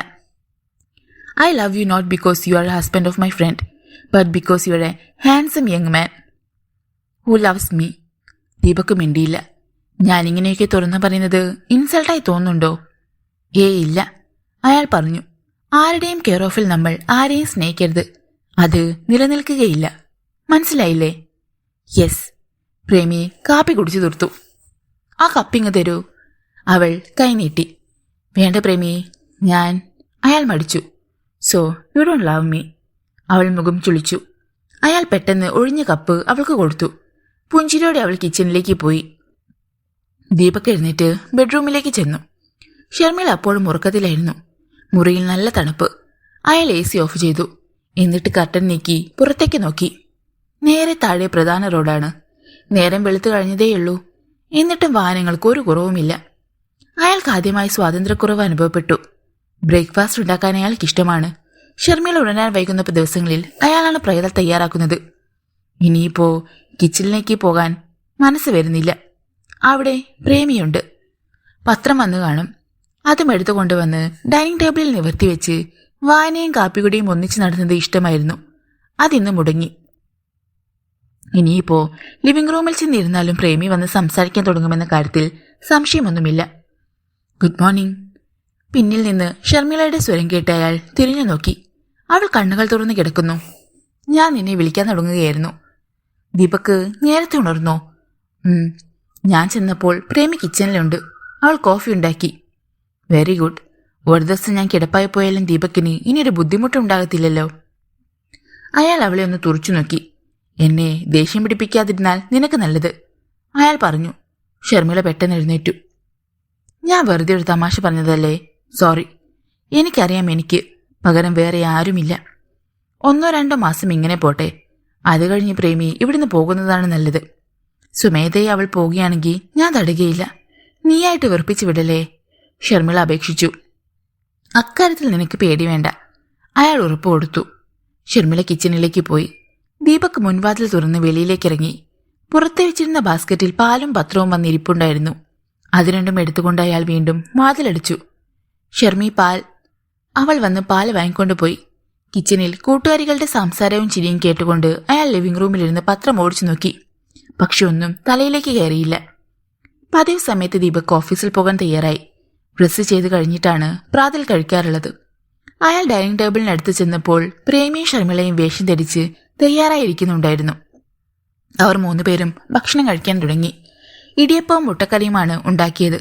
I love you not because you are husband of my friend, but because you are a handsome young man who loves me. Deepak മിണ്ടിയില്ല. ഞാനിങ്ങനെയൊക്കെ തുറന്നു പറയുന്നത് ഇൻസൾട്ടായി തോന്നുന്നുണ്ടോ? ഇല്ല. അയാൾ പറഞ്ഞു. ആരുടെയും കെയർ ഓഫിൽ നമ്മൾ ആരെയും സ്നേഹിക്കരുത്. അത് നിലനിൽക്കുകയില്ല. മനസ്സിലായില്ലേ? യെസ്. പ്രേമി കാപ്പി കുടിച്ചു തീർത്തു. ആ കപ്പിങ് തരൂ. അവൾ കൈനീട്ടി. വേണ്ട പ്രേമി, ഞാൻ. അയാൾ മടിച്ചു. So you don't love me. അവൾ മുഖം ചുളിച്ചു. അയാൾ പെട്ടെന്ന് ഒഴിഞ്ഞ കപ്പ് അവൾക്ക് കൊടുത്തു. പുഞ്ചിരിയോടെ അവൾ കിച്ചണിലേക്ക് പോയി. ദീപക് എഴുന്നേറ്റ് ബെഡ്റൂമിലേക്ക് ചെന്നു. ഷർമിള അപ്പോഴും ഉറക്കത്തിലായിരുന്നു. മുറിയിൽ നല്ല തണുപ്പ്. അയാൾ AC ഓഫ് ചെയ്തു. എന്നിട്ട് കർട്ടൻ നീക്കി പുറത്തേക്ക് നോക്കി. നേരെ താഴെ പ്രധാന റോഡാണ്. നേരം വെളുത്തു കഴിഞ്ഞതേയുള്ളൂ. എന്നിട്ടും വാഹനങ്ങൾക്ക് ഒരു കുറവുമില്ല. അയാൾക്ക് ആദ്യമായി സ്വാതന്ത്ര്യക്കുറവ് അനുഭവപ്പെട്ടു. ബ്രേക്ക്ഫാസ്റ്റ് ഉണ്ടാക്കാൻ അയാൾക്കിഷ്ടമാണ്. ഷർമിള ഉടനാൻ വൈകുന്ന ദിവസങ്ങളിൽ അയാളാണ് പ്രേതം തയ്യാറാക്കുന്നത്. ഇനിയിപ്പോ കിച്ചണിലേക്ക് പോകാൻ മനസ്സ് വരുന്നില്ല. അവിടെ പ്രേമിയുണ്ട്. പത്രം വന്നു കാണും. അതും എടുത്തുകൊണ്ടുവന്ന് ഡൈനിങ് ടേബിളിൽ നിവർത്തിവെച്ച് വായനയും കാപ്പികുടിയും ഒന്നിച്ച് നടന്നത് ഇഷ്ടമായിരുന്നു. അതിന്ന് മുടങ്ങി. ഇനിയിപ്പോ ലിവിംഗ് റൂമിൽ ചെന്നിരുന്നാലും പ്രേമി വന്ന് സംസാരിക്കാൻ തുടങ്ങുമെന്ന കാര്യത്തിൽ സംശയമൊന്നുമില്ല. Good morning. പിന്നിൽ നിന്ന് ഷർമിളയുടെ സ്വരം കേട്ട് അയാൾ തിരിഞ്ഞു നോക്കി. അവൾ കണ്ണുകൾ തുറന്ന് കിടക്കുന്നു. ഞാൻ നിന്നെ വിളിക്കാൻ തുടങ്ങുകയായിരുന്നു. ദീപക് നേരത്തെ ഉണർന്നോ? ഞാൻ ചെന്നപ്പോൾ പ്രേമി കിച്ചണിലുണ്ട്. അവൾ കോഫി ഉണ്ടാക്കി. Very good. ഒരു ദിവസം ഞാൻ കിടപ്പായി പോയാലും ദീപക്കിന് ഇനിയൊരു ബുദ്ധിമുട്ടുണ്ടാകത്തില്ലല്ലോ. അയാൾ അവളെ ഒന്ന് തുറച്ചു നോക്കി. എന്നെ ദേഷ്യം പിടിപ്പിക്കാതിരുന്നാൽ നിനക്ക് നല്ലത്, അയാൾ പറഞ്ഞു. ഷർമിള പെട്ടെന്ന് എഴുന്നേറ്റു. ഞാൻ വെറുതെ ഒരു തമാശ പറഞ്ഞതല്ലേ, സോറി. എനിക്കറിയാം, എനിക്ക് പകരം വേറെ ആരുമില്ല. 1-2 മാസം ഇങ്ങനെ പോട്ടെ. അത് കഴിഞ്ഞ് പ്രേമി ഇവിടുന്ന് പോകുന്നതാണ് നല്ലത്. സുമേധയെ അവൾ പോകുകയാണെങ്കിൽ ഞാൻ തടുകയില്ല. നീയായിട്ട് വെറുപ്പിച്ചു വിടലേ, ഷർമിള അപേക്ഷിച്ചു. അക്കാര്യത്തിൽ നിനക്ക് പേടി വേണ്ട, അയാൾ ഉറപ്പ് കൊടുത്തു. ഷർമിള കിച്ചണിലേക്ക് പോയി. ദീപക് മുൻവാതിൽ തുറന്ന് വെളിയിലേക്കിറങ്ങി. പുറത്തെ വെച്ചിരുന്ന ബാസ്ക്കറ്റിൽ പാലും പത്രവും വന്നിരിപ്പുണ്ടായിരുന്നു. അത് രണ്ടും എടുത്തുകൊണ്ട് അയാൾ വീണ്ടും വാതിലടിച്ചു. ഷർമി, പാൽ. അവൾ വന്ന് പാൽ വാങ്ങിക്കൊണ്ടുപോയി. കിച്ചണിൽ കൂട്ടുകാരികളുടെ സംസാരവും ചിരിയും കേട്ടുകൊണ്ട് അയാൾ ലിവിംഗ് റൂമിലിരുന്ന് പത്രം ഓടിച്ചു നോക്കി. പക്ഷെ ഒന്നും തലയിലേക്ക് കയറിയില്ല. പതിവ് സമയത്ത് ദീപക് ഓഫീസിൽ പോകാൻ തയ്യാറായി. ഡ്രസ്സ് ചെയ്ത് കഴിഞ്ഞിട്ടാണ് പ്രാതൽ കഴിക്കാറുള്ളത്. അയാൾ ഡൈനിങ് ടേബിളിനടുത്ത് ചെന്നപ്പോൾ പ്രേമിയും ഷർമിളയും വേഷം ധരിച്ച് തയ്യാറായിരിക്കുന്നുണ്ടായിരുന്നു. അവർ 3 പേരും ഭക്ഷണം കഴിക്കാൻ തുടങ്ങി. ഇടിയപ്പവും മുട്ടക്കറിയുമാണ് ഉണ്ടാക്കിയത്.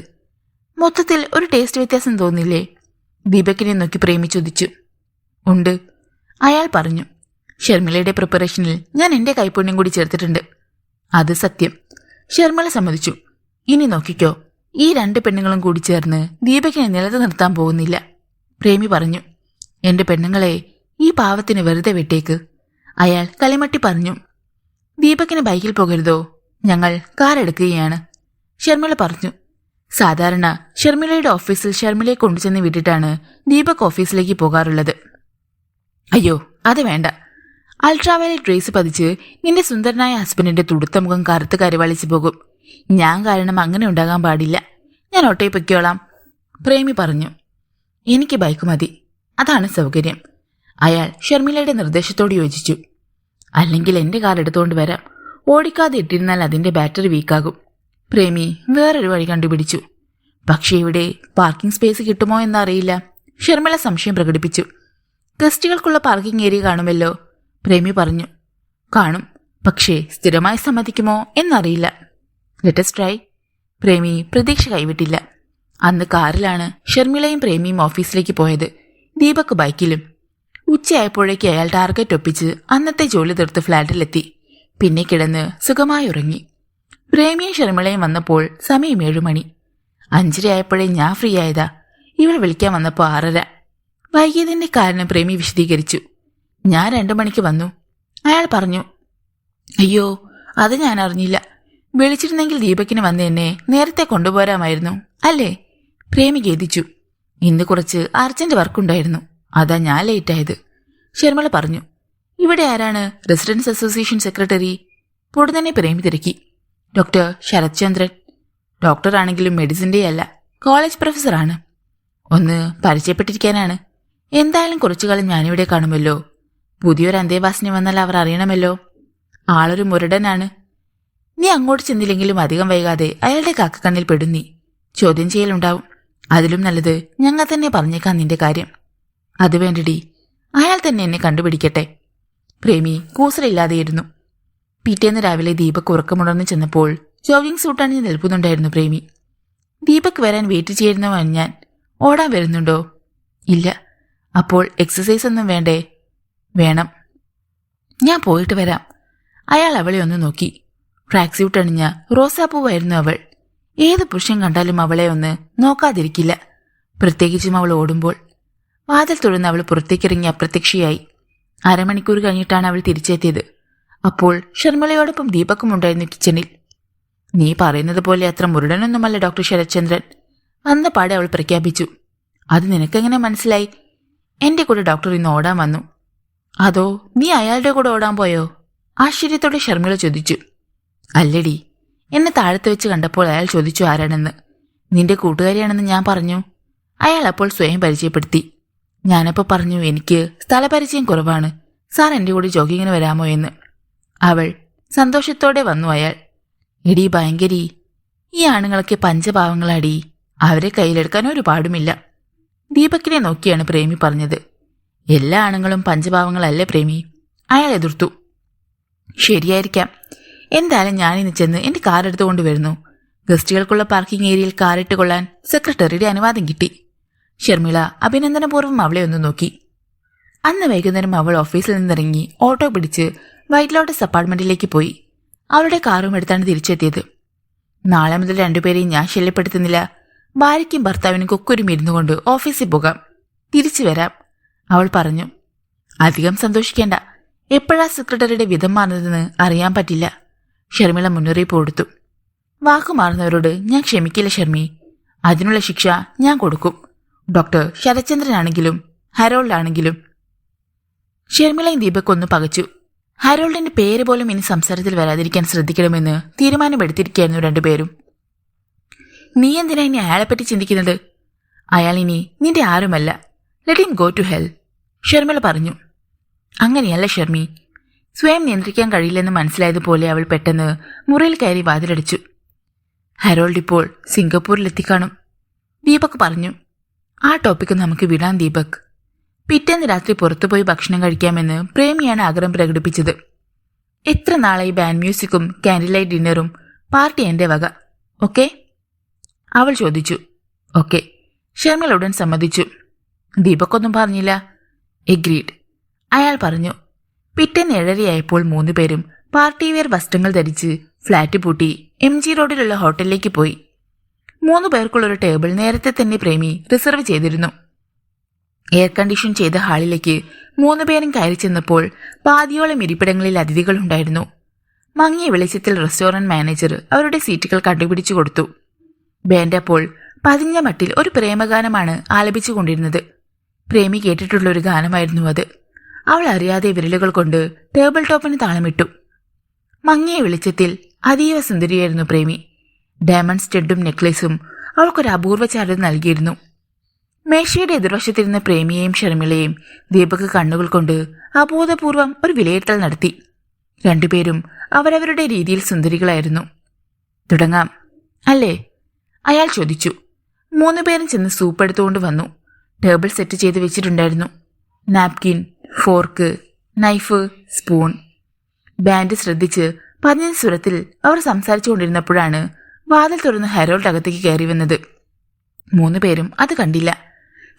മൊത്തത്തിൽ ഒരു ടേസ്റ്റ് വ്യത്യാസം തോന്നില്ലേ, ദീപകിനെ നോക്കി പ്രേമി ചോദിച്ചു. ഉണ്ട്, അയാൾ പറഞ്ഞു. ഷർമിളയുടെ പ്രിപ്പറേഷനിൽ ഞാൻ എന്റെ കൈപ്പുണ്യം കൂടി ചേർത്തിട്ടുണ്ട്. അത് സത്യം, ഷർമിള സമ്മതിച്ചു. ഇനി നോക്കിക്കോ, ഈ 2 പെണ്ണുങ്ങളും കൂടി ചേർന്ന് ദീപകിനെ നിലത്ത് നിർത്താൻ പോകുന്നില്ല, പ്രേമി പറഞ്ഞു. എന്റെ പെണ്ണുങ്ങളെ ഈ പാവത്തിന് വെറുതെ വിട്ടേക്ക്, അയാൾ കളിമട്ടി പറഞ്ഞു. ദീപകിന് ബൈക്കിൽ പോകരുതോ, ഞങ്ങൾ കാർ എടുക്കുകയാണ്, ഷർമിള പറഞ്ഞു. സാധാരണ ഷർമിളയുടെ ഓഫീസിൽ ഷർമിളയെ കൊണ്ടുചെന്ന് വിട്ടിട്ടാണ് ദീപക് ഓഫീസിലേക്ക് പോകാറുള്ളത്. അയ്യോ, അത് വേണ്ട. അൾട്രാവയലറ്റ് റേസ് പതിച്ച് നിന്റെ സുന്ദരനായ ഹസ്ബൻഡിന്റെ തുടുത്ത മുഖം കറുത്ത് കരുവാളിച്ചു പോകും. ഞാൻ കാരണം അങ്ങനെ ഉണ്ടാകാൻ പാടില്ല. ഞാൻ ഓട്ടോയിൽ പൊയ്ക്കോളാം, പ്രേമി പറഞ്ഞു. എനിക്ക് ബൈക്ക് മതി, അതാണ് സൗകര്യം. അയാൾ ഷർമിളയുടെ നിർദ്ദേശത്തോട് യോജിച്ചു. അല്ലെങ്കിൽ എന്റെ കാർ എടുത്തുകൊണ്ട് വരാം, ഓടിക്കാതെ ഇട്ടിരുന്നാൽ അതിന്റെ ബാറ്ററി വീക്കാകും. പ്രേമി വേറൊരു വഴി കണ്ടുപിടിച്ചു. പക്ഷേ ഇവിടെ പാർക്കിംഗ് സ്പേസ് കിട്ടുമോ എന്നറിയില്ല. ഷർമിള സംശയം പ്രകടിപ്പിച്ചു. ഗസ്റ്റുകൾക്കുള്ള പാർക്കിംഗ് ഏരിയ കാണുമല്ലോ, പ്രേമി പറഞ്ഞു. കാണും, പക്ഷേ സ്ഥിരമായി സമ്മതിക്കുമോ എന്നറിയില്ല. Let's try. പ്രേമി പ്രതീക്ഷ കൈവിട്ടില്ല. അന്ന് കാറിലാണ് ഷർമിളയും പ്രേമിയും ഓഫീസിലേക്ക് പോയത്, ദീപക് ബൈക്കിലും. ഉച്ചയായപ്പോഴേക്ക് അയാൾ ടാർഗറ്റ് ഒപ്പിച്ച് അന്നത്തെ ജോലി തീർത്ത് ഫ്ലാറ്റിലെത്തി. പിന്നെ കിടന്ന് സുഖമായി ഉറങ്ങി. പ്രേമിയും ഷർമിളയും വന്നപ്പോൾ സമയം 7 മണി. 5:30 ആയപ്പോഴേ ഞാൻ ഫ്രീ ആയതാ. ഇവൾ വിളിക്കാൻ വന്നപ്പോൾ 6:30. വൈകിയതിന്റെ കാരണം പ്രേമി വിശദീകരിച്ചു. ഞാൻ 2 മണിക്ക് വന്നു, അയാൾ പറഞ്ഞു. അയ്യോ, അത് ഞാൻ അറിഞ്ഞില്ല. വിളിച്ചിരുന്നെങ്കിൽ ദീപകിന് വന്ന് എന്നെ നേരത്തെ കൊണ്ടുപോരാമായിരുന്നു അല്ലേ? പ്രേമി ഖേദിച്ചു. ഇന്ന് കുറച്ച് അർജന്റ് വർക്കുണ്ടായിരുന്നു, അതാ ഞാൻ ലേറ്റായത്, ഷർമിള പറഞ്ഞു. ഇവിടെ ആരാണ് റെസിഡൻസ് അസോസിയേഷൻ സെക്രട്ടറി? പൊടുതന്നെ പ്രേമി തിരക്കി. ഡോക്ടർ ശരത് ചന്ദ്രൻ. ഡോക്ടറാണെങ്കിലും മെഡിസിന്റെ അല്ല, കോളേജ് പ്രൊഫസറാണ്. ഒന്ന് പരിചയപ്പെട്ടിരിക്കാനാണ്. എന്തായാലും കുറച്ചു കാലം ഞാനിവിടെ കാണുമല്ലോ. പുതിയൊരു അന്തേവാസിനി വന്നാൽ അവർ അറിയണമല്ലോ. ആളൊരു മുരടനാണ്. നീ അങ്ങോട്ട് ചെന്നില്ലെങ്കിലും അധികം വൈകാതെ അയാളുടെ കാക്കക്കണ്ണിൽ പെടും. നീ ചോദ്യം ചെയ്യലുണ്ടാവും. അതിലും നല്ലത് ഞങ്ങൾ തന്നെ പറഞ്ഞേക്കാം നിന്റെ കാര്യം. അത് വേണ്ടടി, അയാൾ തന്നെ എന്നെ കണ്ടുപിടിക്കട്ടെ. പ്രേമി കൂസലില്ലാതെയിരുന്നു. പിറ്റേന്ന് രാവിലെ ദീപക് ഉറക്കമുണർന്നു ചെന്നപ്പോൾ ജോഗിംഗ് സൂട്ടണിഞ്ഞ് നിൽക്കുന്നുണ്ടായിരുന്നു പ്രേമി. ദീപക് വരാൻ വെയിറ്റ് ചെയ്യുന്നവൻ ഞാൻ. ഓടാൻ വരുന്നുണ്ടോ? ഇല്ല. അപ്പോൾ എക്സസൈസ് ഒന്നും വേണ്ടേ? വേണം, ഞാൻ പോയിട്ട് വരാം. അയാൾ അവളെ ഒന്ന് നോക്കി. ട്രാക്ക് സ്യൂട്ട് അണിഞ്ഞ റോസാപ്പൂവായിരുന്നു അവൾ. ഏത് പുരുഷൻ കണ്ടാലും അവളെ ഒന്ന് നോക്കാതിരിക്കില്ല, പ്രത്യേകിച്ചും അവൾ ഓടുമ്പോൾ. വാതിൽ തുറന്ന് അവൾ പുറത്തേക്കിറങ്ങി അപ്രത്യക്ഷയായി. 1/2 മണിക്കൂർ കഴിഞ്ഞിട്ടാണ് അവൾ തിരിച്ചെത്തിയത്. അപ്പോൾ ഷർമിളയോടൊപ്പം ദീപക്കും ഉണ്ടായിരുന്നു കിച്ചണിൽ. നീ പറയുന്നത് പോലെ അത്ര മുരടനൊന്നുമല്ല ഡോക്ടർ ശരത്ചന്ദ്രൻ, വന്ന പാടെ അവൾ പ്രഖ്യാപിച്ചു. അത് നിനക്കെങ്ങനെ മനസ്സിലായി? എന്റെ കൂടെ ഡോക്ടർ ഇന്ന് ഓടാൻ വന്നു. അതോ നീ അയാളുടെ കൂടെ ഓടാൻ പോയോ? ആശ്ചര്യത്തോടെ ഷർമിള ചോദിച്ചു. അല്ലടി, എന്നെ താഴത്ത് വെച്ച് കണ്ടപ്പോൾ അയാൾ ചോദിച്ചു ആരാണെന്ന്. നിന്റെ കൂട്ടുകാരിയാണെന്ന് ഞാൻ പറഞ്ഞു. അയാൾ അപ്പോൾ സ്വയം പരിചയപ്പെടുത്തി. ഞാനപ്പോൾ പറഞ്ഞു എനിക്ക് സ്ഥലപരിചയം കുറവാണ്, സാർ എന്റെ കൂടെ ജോഗിങ്ങിന് വരാമോ എന്ന്. അവൾ സന്തോഷത്തോടെ വന്നു. അയാൾ, എടീ ഭയങ്കരി, ഈ ആണുങ്ങളൊക്കെ പഞ്ചപാവങ്ങളാടി, അവരെ കയ്യിലെടുക്കാൻ ഒരു പാടുമില്ല. ദീപകിനെ നോക്കിയാണ് പ്രേമി പറഞ്ഞത്. എല്ലാ ആണുങ്ങളും പഞ്ചപാവങ്ങളല്ലേ പ്രേമി? അയാൾ എതിർത്തു. ശരിയായിരിക്കാം. എന്തായാലും ഞാനിന്ന് ചെന്ന് എന്റെ കാർ എടുത്തുകൊണ്ട് വരുന്നു. ഗസ്റ്റുകൾക്കുള്ള പാർക്കിംഗ് ഏരിയയിൽ കാറിട്ട് കൊള്ളാൻ സെക്രട്ടറിയുടെ അനുവാദം കിട്ടി. ഷർമിള അഭിനന്ദനപൂർവ്വം അവളെ ഒന്ന് നോക്കി. അന്ന് വൈകുന്നേരം അവൾ ഓഫീസിൽ നിന്നിറങ്ങി ഓട്ടോ പിടിച്ച് വൈറ്റ് ലോട്ടസ് അപ്പാർട്ട്മെന്റിലേക്ക് പോയി. അവളുടെ കാറും എടുത്താണ് തിരിച്ചെത്തിയത്. നാളെ മുതൽ 2 പേരെയും ഞാൻ ശല്യപ്പെടുത്തുന്നില്ല. ഭാര്യയ്ക്കും ഭർത്താവിനും കൊക്കുരുമിരുന്നു കൊണ്ട് ഓഫീസിൽ പോകാം, തിരിച്ചു വരാം, അവൾ പറഞ്ഞു. അധികം സന്തോഷിക്കേണ്ട, എപ്പോഴാ സെക്രട്ടറിയുടെ വിധം മാറുന്നതെന്ന് അറിയാൻ പറ്റില്ല, ഷർമിള മുന്നറിയിപ്പ് കൊടുത്തു. വാക്കുമാറുന്നവരോട് ഞാൻ ക്ഷമിക്കില്ല ഷർമി, അതിനുള്ള ശിക്ഷ ഞാൻ കൊടുക്കും. ഡോക്ടർ ശരത്ചന്ദ്രനാണെങ്കിലും ഹരോൾഡാണെങ്കിലും. ഷർമിളയും ദീപക് ഒന്ന് പകച്ചു. ഹരോൾഡിന്റെ പേര് പോലും ഇനി സംസാരത്തിൽ വരാതിരിക്കാൻ ശ്രദ്ധിക്കണമെന്ന് തീരുമാനമെടുത്തിരിക്കുകയായിരുന്നു 2 പേരും. നീ എന്തിനാ ഇനി അയാളെപ്പറ്റി ചിന്തിക്കുന്നത്? അയാൾ ഇനി നിന്റെ ആരുമല്ല. Let him go to hell, Sharmila പറഞ്ഞു. അങ്ങനെയല്ല ഷർമി. സ്വയം നിയന്ത്രിക്കാൻ കഴിയില്ലെന്ന് മനസ്സിലായതുപോലെ അവൾ പെട്ടെന്ന് മുറിയിൽ കയറി വാതിലടിച്ചു. ഹരോൾഡ് ഇപ്പോൾ സിംഗപ്പൂരിലെത്തിക്കാണും, ദീപക് പറഞ്ഞു. ആ ടോപ്പിക്ക് നമുക്ക് വിടാം ദീപക്. പിറ്റേന്ന് രാത്രി പുറത്തുപോയി ഭക്ഷണം കഴിക്കാമെന്ന് പ്രേമിയാണ് ആഗ്രഹം പ്രകടിപ്പിച്ചത്. എത്ര നാളായി ബാൻഡ് മ്യൂസിക്കും കാൻഡിൽ ലൈറ്റ് ഡിന്നറും, പാർട്ടി എന്റെ വക, ഓക്കെ? അവൾ ചോദിച്ചു. ഓക്കെ, ഷർമിള ഉടൻ സമ്മതിച്ചു. ദീപക്കൊന്നും പറഞ്ഞില്ല. എഗ്രീഡ്, അയാൾ പറഞ്ഞു. പിറ്റേന്ന് 7:30 3 പേരും പാർട്ടി വെയർ വസ്ത്രങ്ങൾ ധരിച്ച് ഫ്ലാറ്റ് പൂട്ടി MG റോഡിലുള്ള ഹോട്ടലിലേക്ക് പോയി. 3 പേർക്കുള്ളൊരു ടേബിൾ നേരത്തെ തന്നെ പ്രേമി റിസർവ് ചെയ്തിരുന്നു. എയർ കണ്ടീഷൻ ചെയ്ത ഹാളിലേക്ക് 3 പേരും കയറി ചെന്നപ്പോൾ പാതിയോളം ഇരിപ്പിടങ്ങളിൽ അതിഥികളുണ്ടായിരുന്നു. മങ്ങിയ വെളിച്ചത്തിൽ റെസ്റ്റോറന്റ് മാനേജർ അവരുടെ സീറ്റുകൾ കണ്ടുപിടിച്ചു കൊടുത്തു. ബാൻഡ് അപ്പോൾ പതിഞ്ഞ മട്ടിൽ ഒരു പ്രേമഗാനമാണ് ആലപിച്ചുകൊണ്ടിരുന്നത്. പ്രേമി കേട്ടിട്ടുള്ളൊരു ഗാനമായിരുന്നു അത്. അവൾ അറിയാതെ വിരലുകൾ കൊണ്ട് ടേബിൾ ടോപ്പിന് താളമിട്ടു. മങ്ങിയ വെളിച്ചത്തിൽ അതീവ സുന്ദരിയായിരുന്നു പ്രേമി. ഡയമണ്ട് സ്റ്റഡും നെക്ലേസും അവൾക്കൊരു അപൂർവ ചാരുത നൽകിയിരുന്നു. മേശയുടെ എതിർവശത്തിരുന്ന പ്രേമിയെയും ഷർമിളയെയും ദീപക് കണ്ണുകൾ കൊണ്ട് അബോധപൂർവം ഒരു വിലയിരുത്തൽ നടത്തി. രണ്ടുപേരും അവരവരുടെ രീതിയിൽ സുന്ദരികളായിരുന്നു. തുടങ്ങാം അല്ലേ? അയാൾ ചോദിച്ചു. 3 പേരും ചെന്ന് സൂപ്പ് എടുത്തുകൊണ്ട് വന്നു. ടേബിൾ സെറ്റ് ചെയ്ത് വെച്ചിട്ടുണ്ടായിരുന്നു. Napkin, fork, knife, spoon. Band ശ്രദ്ധിച്ച് പതിഞ്ഞ സ്വരത്തിൽ അവർ സംസാരിച്ചുകൊണ്ടിരുന്നപ്പോഴാണ് വാതിൽ തുറന്ന് ഹെറോൾഡ് അകത്തേക്ക് കയറി വന്നത്. 3 പേരും അത് കണ്ടില്ല.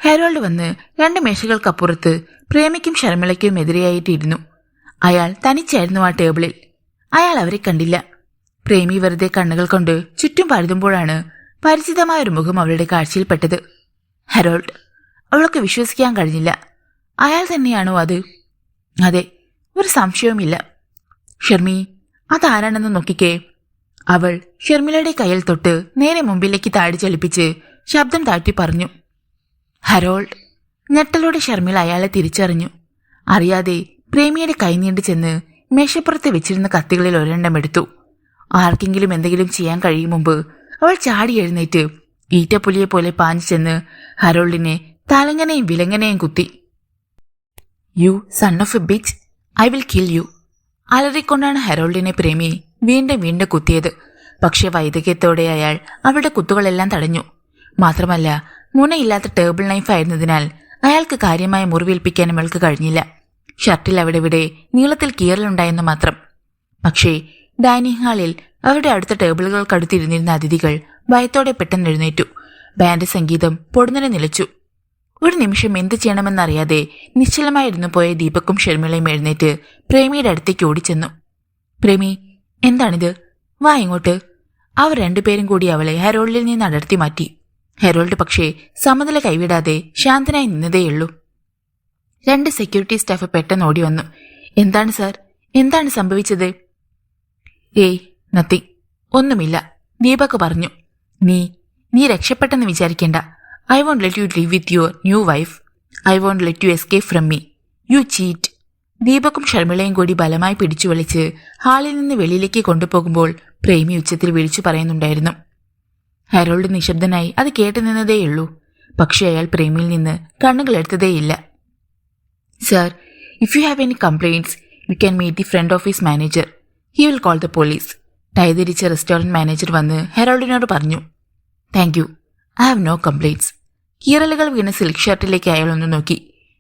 ഹെറോൾഡ് വന്ന് 2 മേശകൾക്കപ്പുറത്ത് പ്രേമിക്കും ഷർമിളയ്ക്കും എതിരെയായിട്ടിരുന്നു. അയാൾ തനിച്ചായിരുന്നു ആ ടേബിളിൽ. അയാൾ അവരെ കണ്ടില്ല. പ്രേമി വെറുതെ കണ്ണുകൾ കൊണ്ട് ചുറ്റും പരതുമ്പോഴാണ് പരിചിതമായൊരു മുഖം അവളുടെ കാഴ്ചയിൽപ്പെട്ടത്. ഹെറോൾഡ്. അവൾക്ക് വിശ്വസിക്കാൻ കഴിഞ്ഞില്ല. അയാൾ തന്നെയാണോ അത്? അതെ, ഒരു സംശയവുമില്ല. ഷർമി, അതാരാണെന്ന് നോക്കിക്കേ. അവൾ ഷർമിളയുടെ കയ്യിൽ തൊട്ട് നേരെ മുമ്പിലേക്ക് താടി ചലിപ്പിച്ച് ശബ്ദം താഴ്ത്തി പറഞ്ഞു. ഹെറോൾഡ്. ഞെട്ടലോടെ ഷർമിള അയാളെ തിരിച്ചറിഞ്ഞു. അറിയാതെ പ്രേമിയുടെ കൈ നീണ്ടു ചെന്ന് മേശപ്പുറത്ത് വെച്ചിരുന്ന കത്തികളിൽ ഒരെണ്ണം എടുത്തു. ആർക്കെങ്കിലും എന്തെങ്കിലും ചെയ്യാൻ കഴിയും മുമ്പ് അവൾ ചാടി എഴുന്നേറ്റ് ഈറ്റപ്പുലിയെ പോലെ പാഞ്ഞു ചെന്ന് ഹെറോൾഡിനെ തലങ്ങനെയും വിലങ്ങനെയും കുത്തി. You son of a bitch, I will kill you. അലറിക്കൊണ്ടാണ് ഹെറോൾഡിനെ പ്രേമി വീണ്ടും വീണ്ടും കുത്തിയത്. പക്ഷെ വൈദഗ്ധ്യത്തോടെ അയാൾ അവളുടെ കുത്തുകളെല്ലാം തടഞ്ഞു. മാത്രമല്ല, മുനയില്ലാത്ത ടേബിൾ നൈഫ് ആയിരുന്നതിനാൽ അയാൾക്ക് കാര്യമായ മുറിവേൽപ്പിക്കാനും അവൾക്ക് കഴിഞ്ഞില്ല. ഷർട്ടിൽ അവിടെവിടെ നീളത്തിൽ കീറലുണ്ടായെന്ന് മാത്രം. പക്ഷേ ഡൈനിങ് ഹാളിൽ അവരുടെ അടുത്ത ടേബിളുകൾക്കടുത്തിരുന്നിരുന്ന അതിഥികൾ ഭയത്തോടെ പെട്ടെന്ന് എഴുന്നേറ്റു. ബാൻഡ് സംഗീതം പൊടുന്നനെ നിലച്ചു. ഒരു നിമിഷം എന്ത് ചെയ്യണമെന്നറിയാതെ നിശ്ചലമായിരുന്നു പോയ ദീപക്കും ഷർമിളയും എഴുന്നേറ്റ് പ്രേമിയുടെ അടുത്തേക്ക് ഓടിച്ചെന്നു. പ്രേമി, എന്താണിത്? വാ ഇങ്ങോട്ട്. അവർ 2 പേരും കൂടി അവളെ ഹെറോൾഡിൽ നിന്ന് അടർത്തി മാറ്റി. ഹെറോൾഡ് പക്ഷേ സമനില കൈവിടാതെ ശാന്തനായി നിന്നതേയുള്ളൂ. 2 സെക്യൂരിറ്റി സ്റ്റാഫ് പെട്ടെന്ന് ഓടി വന്നു. എന്താണ് സാർ? എന്താണ് സംഭവിച്ചത്? ഏയ് നത്തിങ്, ഒന്നുമില്ല, ദീപക് പറഞ്ഞു. നീ രക്ഷപ്പെട്ടെന്ന് വിചാരിക്കേണ്ട. I won't let you live with your new wife. I won't let you escape from me. You cheat. ദീപക്കും ഷർമിളയും കൂടി ബലമായി പിടിച്ചു വലിച്ച് ഹാളിൽ നിന്ന് വെളിയിലേക്ക് കൊണ്ടുപോകുമ്പോൾ പ്രേമി ഉച്ചത്തിൽ വിളിച്ചു പറയുന്നുണ്ടായിരുന്നു. ഹെറോൾഡ് നിശബ്ദനായി അത് കേട്ടു നിന്നതേയുള്ളൂ. പക്ഷെ അയാൾ പ്രേമിയിൽ നിന്ന് കണ്ണുകൾ എടുത്തതേയില്ല. Sir, if you have any complaints you can meet the front office manager. He will call the police. ടൈതിരിച്ച റെസ്റ്റോറന്റ് മാനേജർ വന്ന് ഹെറോൾഡിനോട് പറഞ്ഞു. Thank you, I have no complaints. കീറലുകൾ വീണ സിൽക്ക് ഷർട്ടിലേക്ക് അയാൾ ഒന്ന് നോക്കി.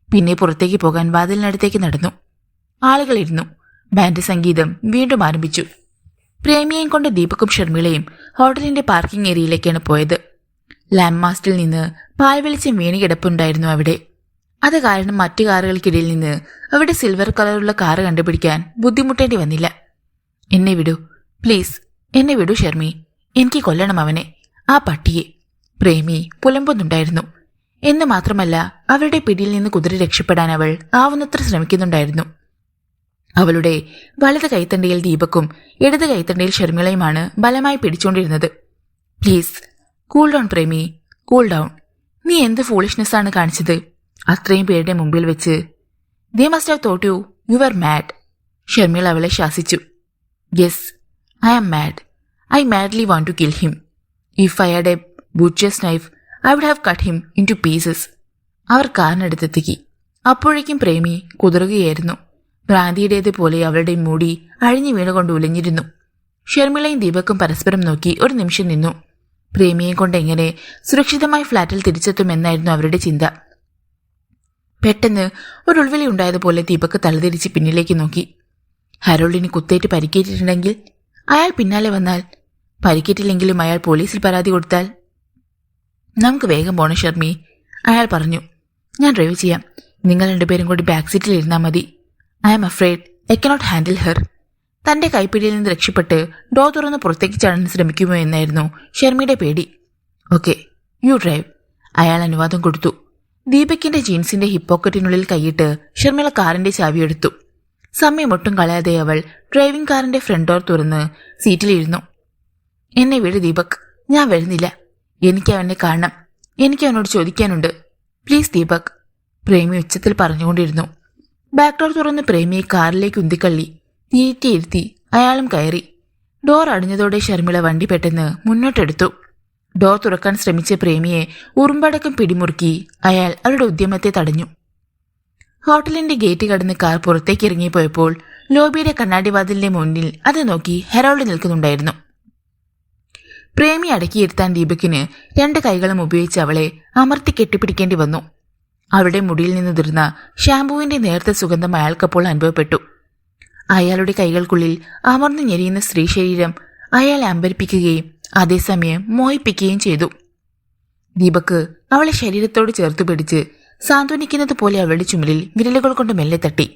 പിന്നെ പുറത്തേക്ക് പോകാൻ വാതിലിനടുത്തേക്ക് നടന്നു. ആളുകളിരുന്നു. ബാൻഡ് സംഗീതം വീണ്ടും ആരംഭിച്ചു. പ്രേമിയെയും കൊണ്ട് ദീപക്കും ഷർമിളയും ഹോട്ടലിന്റെ പാർക്കിംഗ് ഏരിയയിലേക്കാണ് പോയത്. ലാമ്പ് മാസ്റ്റിൽ നിന്ന് പാൽ വെളിച്ചം വീണ് കിടപ്പുണ്ടായിരുന്നു അവിടെ. അത് കാരണം മറ്റു കാറുകൾക്കിടയിൽ നിന്ന് അവിടെ സിൽവർ കളറുള്ള കാറ് കണ്ടുപിടിക്കാൻ ബുദ്ധിമുട്ടേണ്ടി വന്നില്ല. എന്നെ വിടൂ, പ്ലീസ്, എന്നെ വിടൂ ഷർമി. എനിക്ക് കൊല്ലണം അവനെ, ആ പട്ടിയെ. പ്രേമി പുലമ്പുന്നുണ്ടായിരുന്നു. എന്ന് മാത്രമല്ല, അവളുടെ പിടിയിൽ നിന്ന് കുതിര രക്ഷപ്പെടാൻ അവൾ ആവുന്നത്ര ശ്രമിക്കുന്നുണ്ടായിരുന്നു. അവളുടെ വലത് കൈത്തണ്ടയിൽ ദീപക്കും ഇടത് കൈത്തണ്ടയിൽ ഷർമിളയുമാണ് ബലമായി പിടിച്ചുകൊണ്ടിരുന്നത്. Please cool down Premi, cool down. നീ എന്ത് ഫൂളിഷ്നെസ്സാണ് കാണിച്ചത് അത്രയും പേരുടെ മുമ്പിൽ വെച്ച്? They must have thought you were mad. Sharmila അവളെ ശാസിച്ചു. Yes, I am mad. I madly want to kill him. If I had a butcher's knife I would have cut him in two pieces. അവർ കാറിനടുത്തെത്തി. അപ്പോഴേക്കും പ്രേമി കുതിറുകയായിരുന്നു. ഭ്രാന്തിയുടേതുപോലെ അവളുടെ മുടി അഴിഞ്ഞു വീണുകൊണ്ട് ഉലഞ്ഞിരുന്നു. ഷർമിളയും ദീപക്കും പരസ്പരം നോക്കി ഒരു നിമിഷം നിന്നു. പ്രേമിയെ കൊണ്ട് എങ്ങനെ സുരക്ഷിതമായി ഫ്ളാറ്റിൽ തിരിച്ചെത്തുമെന്നായിരുന്നു അവരുടെ ചിന്ത. പെട്ടെന്ന് ഒരു ഉൾവിളി ഉണ്ടായതുപോലെ ദീപക് തലതിരിച്ച് പിന്നിലേക്ക് നോക്കി. ഹെറോൾഡിന് കുത്തേറ്റ് പരിക്കേറ്റിട്ടുണ്ടെങ്കിൽ അയാൾ പിന്നാലെ വന്നാൽ, പരിക്കേറ്റില്ലെങ്കിലും അയാൾ പോലീസിൽ പരാതി കൊടുത്താൽ? നമുക്ക് വേഗം പോണം ഷർമി, അയാൾ പറഞ്ഞു. ഞാൻ ഡ്രൈവ് ചെയ്യാം. നിങ്ങൾ 2 പേരും കൂടി ബാക്ക് സീറ്റിൽ ഇരുന്നാൽ മതി. I am afraid I cannot handle her. തന്റെ കൈപ്പിടിയിൽ നിന്ന് രക്ഷപ്പെട്ട് ഡോർ തുറന്ന് പുറത്തേക്ക് ചാടാൻ ശ്രമിക്കുമോ എന്നായിരുന്നു ഷർമിയുടെ പേടി. ഓക്കെ, യു ഡ്രൈവ്, അയാൾ അനുവാദം കൊടുത്തു. ദീപകിന്റെ ജീൻസിന്റെ ഹിപ്പോക്കറ്റിനുള്ളിൽ കൈയിട്ട് ഷർമിള കാറിന്റെ ചാവിയെടുത്തു. സമയമൊട്ടും കളയാതെ അവൾ ഡ്രൈവിംഗ് കാറിന്റെ ഫ്രണ്ട് ഡോർ തുറന്ന് സീറ്റിലിരുന്നു. എന്നെ വിട് ദീപക്, ഞാൻ വരുന്നില്ല. എനിക്ക് അവനെ കാണണം. എനിക്ക് അവനോട് ചോദിക്കാനുണ്ട്. പ്ലീസ് ദീപക്, പ്രേമി ഉച്ചത്തിൽ പറഞ്ഞുകൊണ്ടിരുന്നു. ബാക്ക് ഡോർ തുറന്ന് പ്രേമിയെ കാറിലേക്ക് ഉന്തിക്കള്ളി ഇരുത്തി അയാളും കയറി. ഡോർ അടഞ്ഞതോടെ ഷർമിള വണ്ടി പെട്ടെന്ന് മുന്നോട്ടെടുത്തു. ഡോർ തുറക്കാൻ ശ്രമിച്ച പ്രേമിയെ ഉറുമ്പടക്കം പിടിമുറുക്കി അയാൾ അവരുടെ ഉദ്യമത്തെ തടഞ്ഞു. ഹോട്ടലിന്റെ ഗേറ്റ് കടന്ന് കാർ പുറത്തേക്ക് ഇറങ്ങിപ്പോയപ്പോൾ ലോബിയുടെ കണ്ണാടിവാതിലിന്റെ മുന്നിൽ അത് നോക്കി ഹെറോൾഡ് നിൽക്കുന്നുണ്ടായിരുന്നു. പ്രേമി അടക്കിയിരുത്താൻ ദീപകിന് 2 കൈകളും ഉപയോഗിച്ച് അവളെ അമർത്തി കെട്ടിപ്പിടിക്കേണ്ടി വന്നു. അവളുടെ മുടിയിൽ നിന്നുതിർന്ന ഷാംപൂവിന്റെ നേർത്ത സുഗന്ധം അയാൾക്കപ്പോൾ അനുഭവപ്പെട്ടു. അയാളുടെ കൈകൾക്കുള്ളിൽ അമർന്നു ഞെരിയുന്ന സ്ത്രീ ശരീരം അയാളെ അമ്പരിപ്പിക്കുകയും അതേസമയം മോഹിപ്പിക്കുകയും ചെയ്തു. ദീപക് അവളെ ശരീരത്തോട് ചേർത്തു പിടിച്ച് സാന്ത്വനിക്കുന്നത് പോലെ അവളുടെ ചുമലിൽ വിരലുകൾ കൊണ്ട് മെല്ലെ തട്ടി.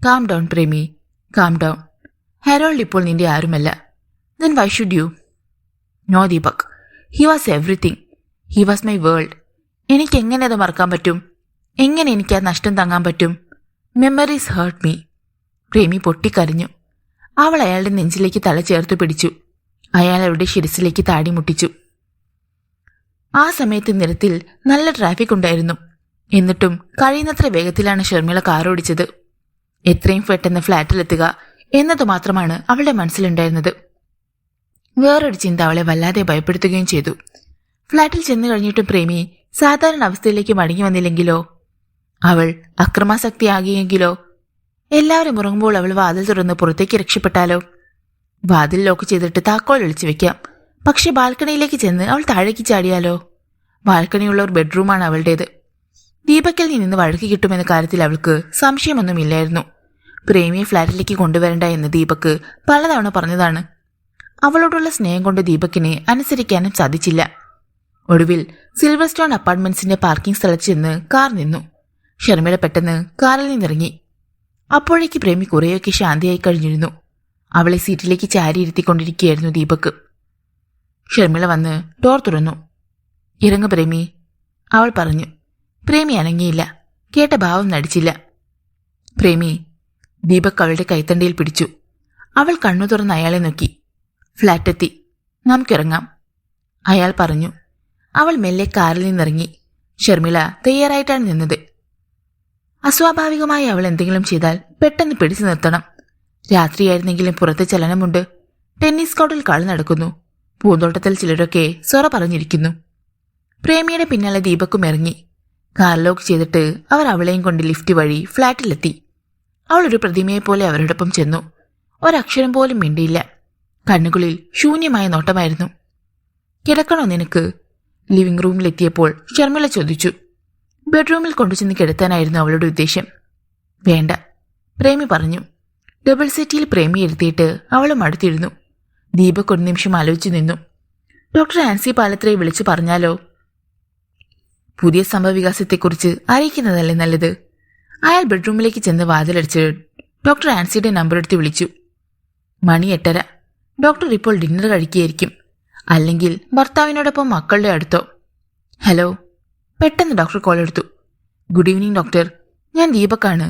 Calm down Premi, calm down. Harold ഇപ്പോൾ നിന്റെ ആരുമല്ല. Then why should you? No Deepak, he was everything. He was my world. എനിക്ക് എങ്ങനെ അത് മറക്കാൻ പറ്റും? എങ്ങനെ എനിക്ക് ആ നഷ്ടം താങ്ങാൻ പറ്റും? Memories heart me. പ്രേമി പൊട്ടിക്കരഞ്ഞു. അവൾ അയാളുടെ നെഞ്ചിലേക്ക് തല ചേർത്തു പിടിച്ചു. അയാൾ അവരുടെ ശിരസിലേക്ക് താടി മുട്ടിച്ചു. ആ സമയത്ത് നിരത്തിൽ നല്ല ട്രാഫിക് ഉണ്ടായിരുന്നു. എന്നിട്ടും കഴിയുന്നത്ര വേഗത്തിലാണ് ഷർമിള കാർ ഓടിച്ചത്. എത്രയും പെട്ടെന്ന് ഫ്ലാറ്റിലെത്തുക എന്നത് മാത്രമാണ് അവളുടെ മനസ്സിലുണ്ടായിരുന്നത്. വേറൊരു ചിന്ത അവളെ വല്ലാതെ ഭയപ്പെടുത്തുകയും ചെയ്തു. ഫ്ലാറ്റിൽ ചെന്നു കഴിഞ്ഞിട്ടും പ്രേമി സാധാരണ അവസ്ഥയിലേക്ക് മടങ്ങി വന്നില്ലെങ്കിലോ? അവൾ അക്രമാസക്തിയാകിയെങ്കിലോ? എല്ലാവരും ഉറങ്ങുമ്പോൾ അവൾ വാതിൽ തുറന്ന് പുറത്തേക്ക് രക്ഷപ്പെട്ടാലോ? വാതിൽ ലോക്ക് ചെയ്തിട്ട് താക്കോൽ ഒളിച്ചു വെക്കാം. പക്ഷെ ബാൽക്കണിയിലേക്ക് ചെന്ന് അവൾ താഴേക്ക് ചാടിയാലോ? ബാൽക്കണിയുള്ള ഒരു ബെഡ്റൂമാണ് അവളുടേത്. ദീപക്കിൽ നിന്ന് വഴക്ക് കിട്ടുമെന്ന കാര്യത്തിൽ അവൾക്ക് സംശയമൊന്നുമില്ലായിരുന്നു. പ്രേമിയെ ഫ്ലാറ്റിലേക്ക് കൊണ്ടുവരണ്ട എന്ന് ദീപക് പലതവണ പറഞ്ഞതാണ്. അവളോടുള്ള സ്നേഹം കൊണ്ട് ദീപക്കിനെ അനുസരിക്കാനും സാധിച്ചില്ല. ഒടുവിൽ സിൽവർ സ്റ്റോൺ അപ്പാർട്ട്മെന്റ്സിന്റെ പാർക്കിംഗ് സ്ഥലത്ത് ചെന്ന് കാർ നിന്നു. ഷർമിള പെട്ടെന്ന് കാറിൽ നിന്നിറങ്ങി. അപ്പോഴേക്ക് പ്രേമി കുറേയൊക്കെ ശാന്തിയായി കഴിഞ്ഞിരുന്നു. അവളെ സീറ്റിലേക്ക് ചാരിയിരുത്തിക്കൊണ്ടിരിക്കുകയായിരുന്നു ദീപക്. ഷർമിള വന്ന് ഡോർ തുറന്നു. ഇറങ്ങു പ്രേമി, അവൾ പറഞ്ഞു. പ്രേമി അനങ്ങിയില്ല. കേട്ട ഭാവം നടിച്ചില്ല. പ്രേമി. ദീപക് അവളുടെ കൈത്തണ്ടയിൽ പിടിച്ചു. അവൾ കണ്ണു തുറന്ന് അയാളെ നോക്കി. ഫ്ലാറ്റെത്തി, നമുക്കിറങ്ങാം, അയാൾ പറഞ്ഞു. അവൾ മെല്ലെ കാറിൽ നിന്നിറങ്ങി. ഷർമിള തയ്യാറായിട്ടാണ് നിന്നത്. അസ്വാഭാവികമായി അവൾ എന്തെങ്കിലും ചെയ്താൽ പെട്ടെന്ന് പിടിച്ചു നിർത്തണം. രാത്രിയായിരുന്നെങ്കിലും പുറത്ത് ചലനമുണ്ട്. ടെന്നീസ് കോർട്ടിൽ കളി നടക്കുന്നു. പൂന്തോട്ടത്തിൽ ചിലരൊക്കെ സൊറ പറഞ്ഞിരിക്കുന്നു. പ്രേമിയുടെ പിന്നാലെ ദീപക്കും ഇറങ്ങി. കാർ ലോക്ക് ചെയ്തിട്ട് അവർ അവളെയും കൊണ്ട് ലിഫ്റ്റ് വഴി ഫ്ലാറ്റിലെത്തി. അവൾ ഒരു പ്രതിമയെപ്പോലെ അവരോടൊപ്പം ചെന്നു. ഒരക്ഷരം പോലും മിണ്ടിയില്ല. കണ്ണുകളിൽ ശൂന്യമായ നോട്ടമായിരുന്നു. കിടക്കണോ നിനക്ക്? ലിവിംഗ് റൂമിലെത്തിയപ്പോൾ ഷർമിള ചോദിച്ചു. ബെഡ്റൂമിൽ കൊണ്ടുചെന്ന് കിടത്താനായിരുന്നു അവളുടെ ഉദ്ദേശം. വേണ്ട, പ്രേമി പറഞ്ഞു. ഡബിൾ സെറ്റിയിൽ പ്രേമി ഇരുത്തിയിട്ട് അവളും അടുത്തിരുന്നു. ദീപക് ഒരു നിമിഷം ആലോചിച്ചു നിന്നു. ഡോക്ടർ ആൻസി പാലത്രയെ വിളിച്ചു പറഞ്ഞാലോ? പുതിയ സംഭവവികാസത്തെക്കുറിച്ച് അറിയിക്കുന്നതല്ലേ നല്ലത്. അയാൾ ബെഡ്റൂമിലേക്ക് ചെന്ന് വാതിലടിച്ച് ഡോക്ടർ ആൻസിയുടെ നമ്പർ എടുത്ത് വിളിച്ചു. മണി 8:30. ഡോക്ടർ ഇപ്പോൾ ഡിന്നർ കഴിക്കുകയായിരിക്കും. അല്ലെങ്കിൽ ഭർത്താവിനോടൊപ്പം മക്കളുടെ അടുത്തോ. ഹലോ. പെട്ടെന്ന് ഡോക്ടർ കോൾ എടുത്തു. ഗുഡ് ഈവനിങ് ഡോക്ടർ, ഞാൻ ദീപക്കാണ്,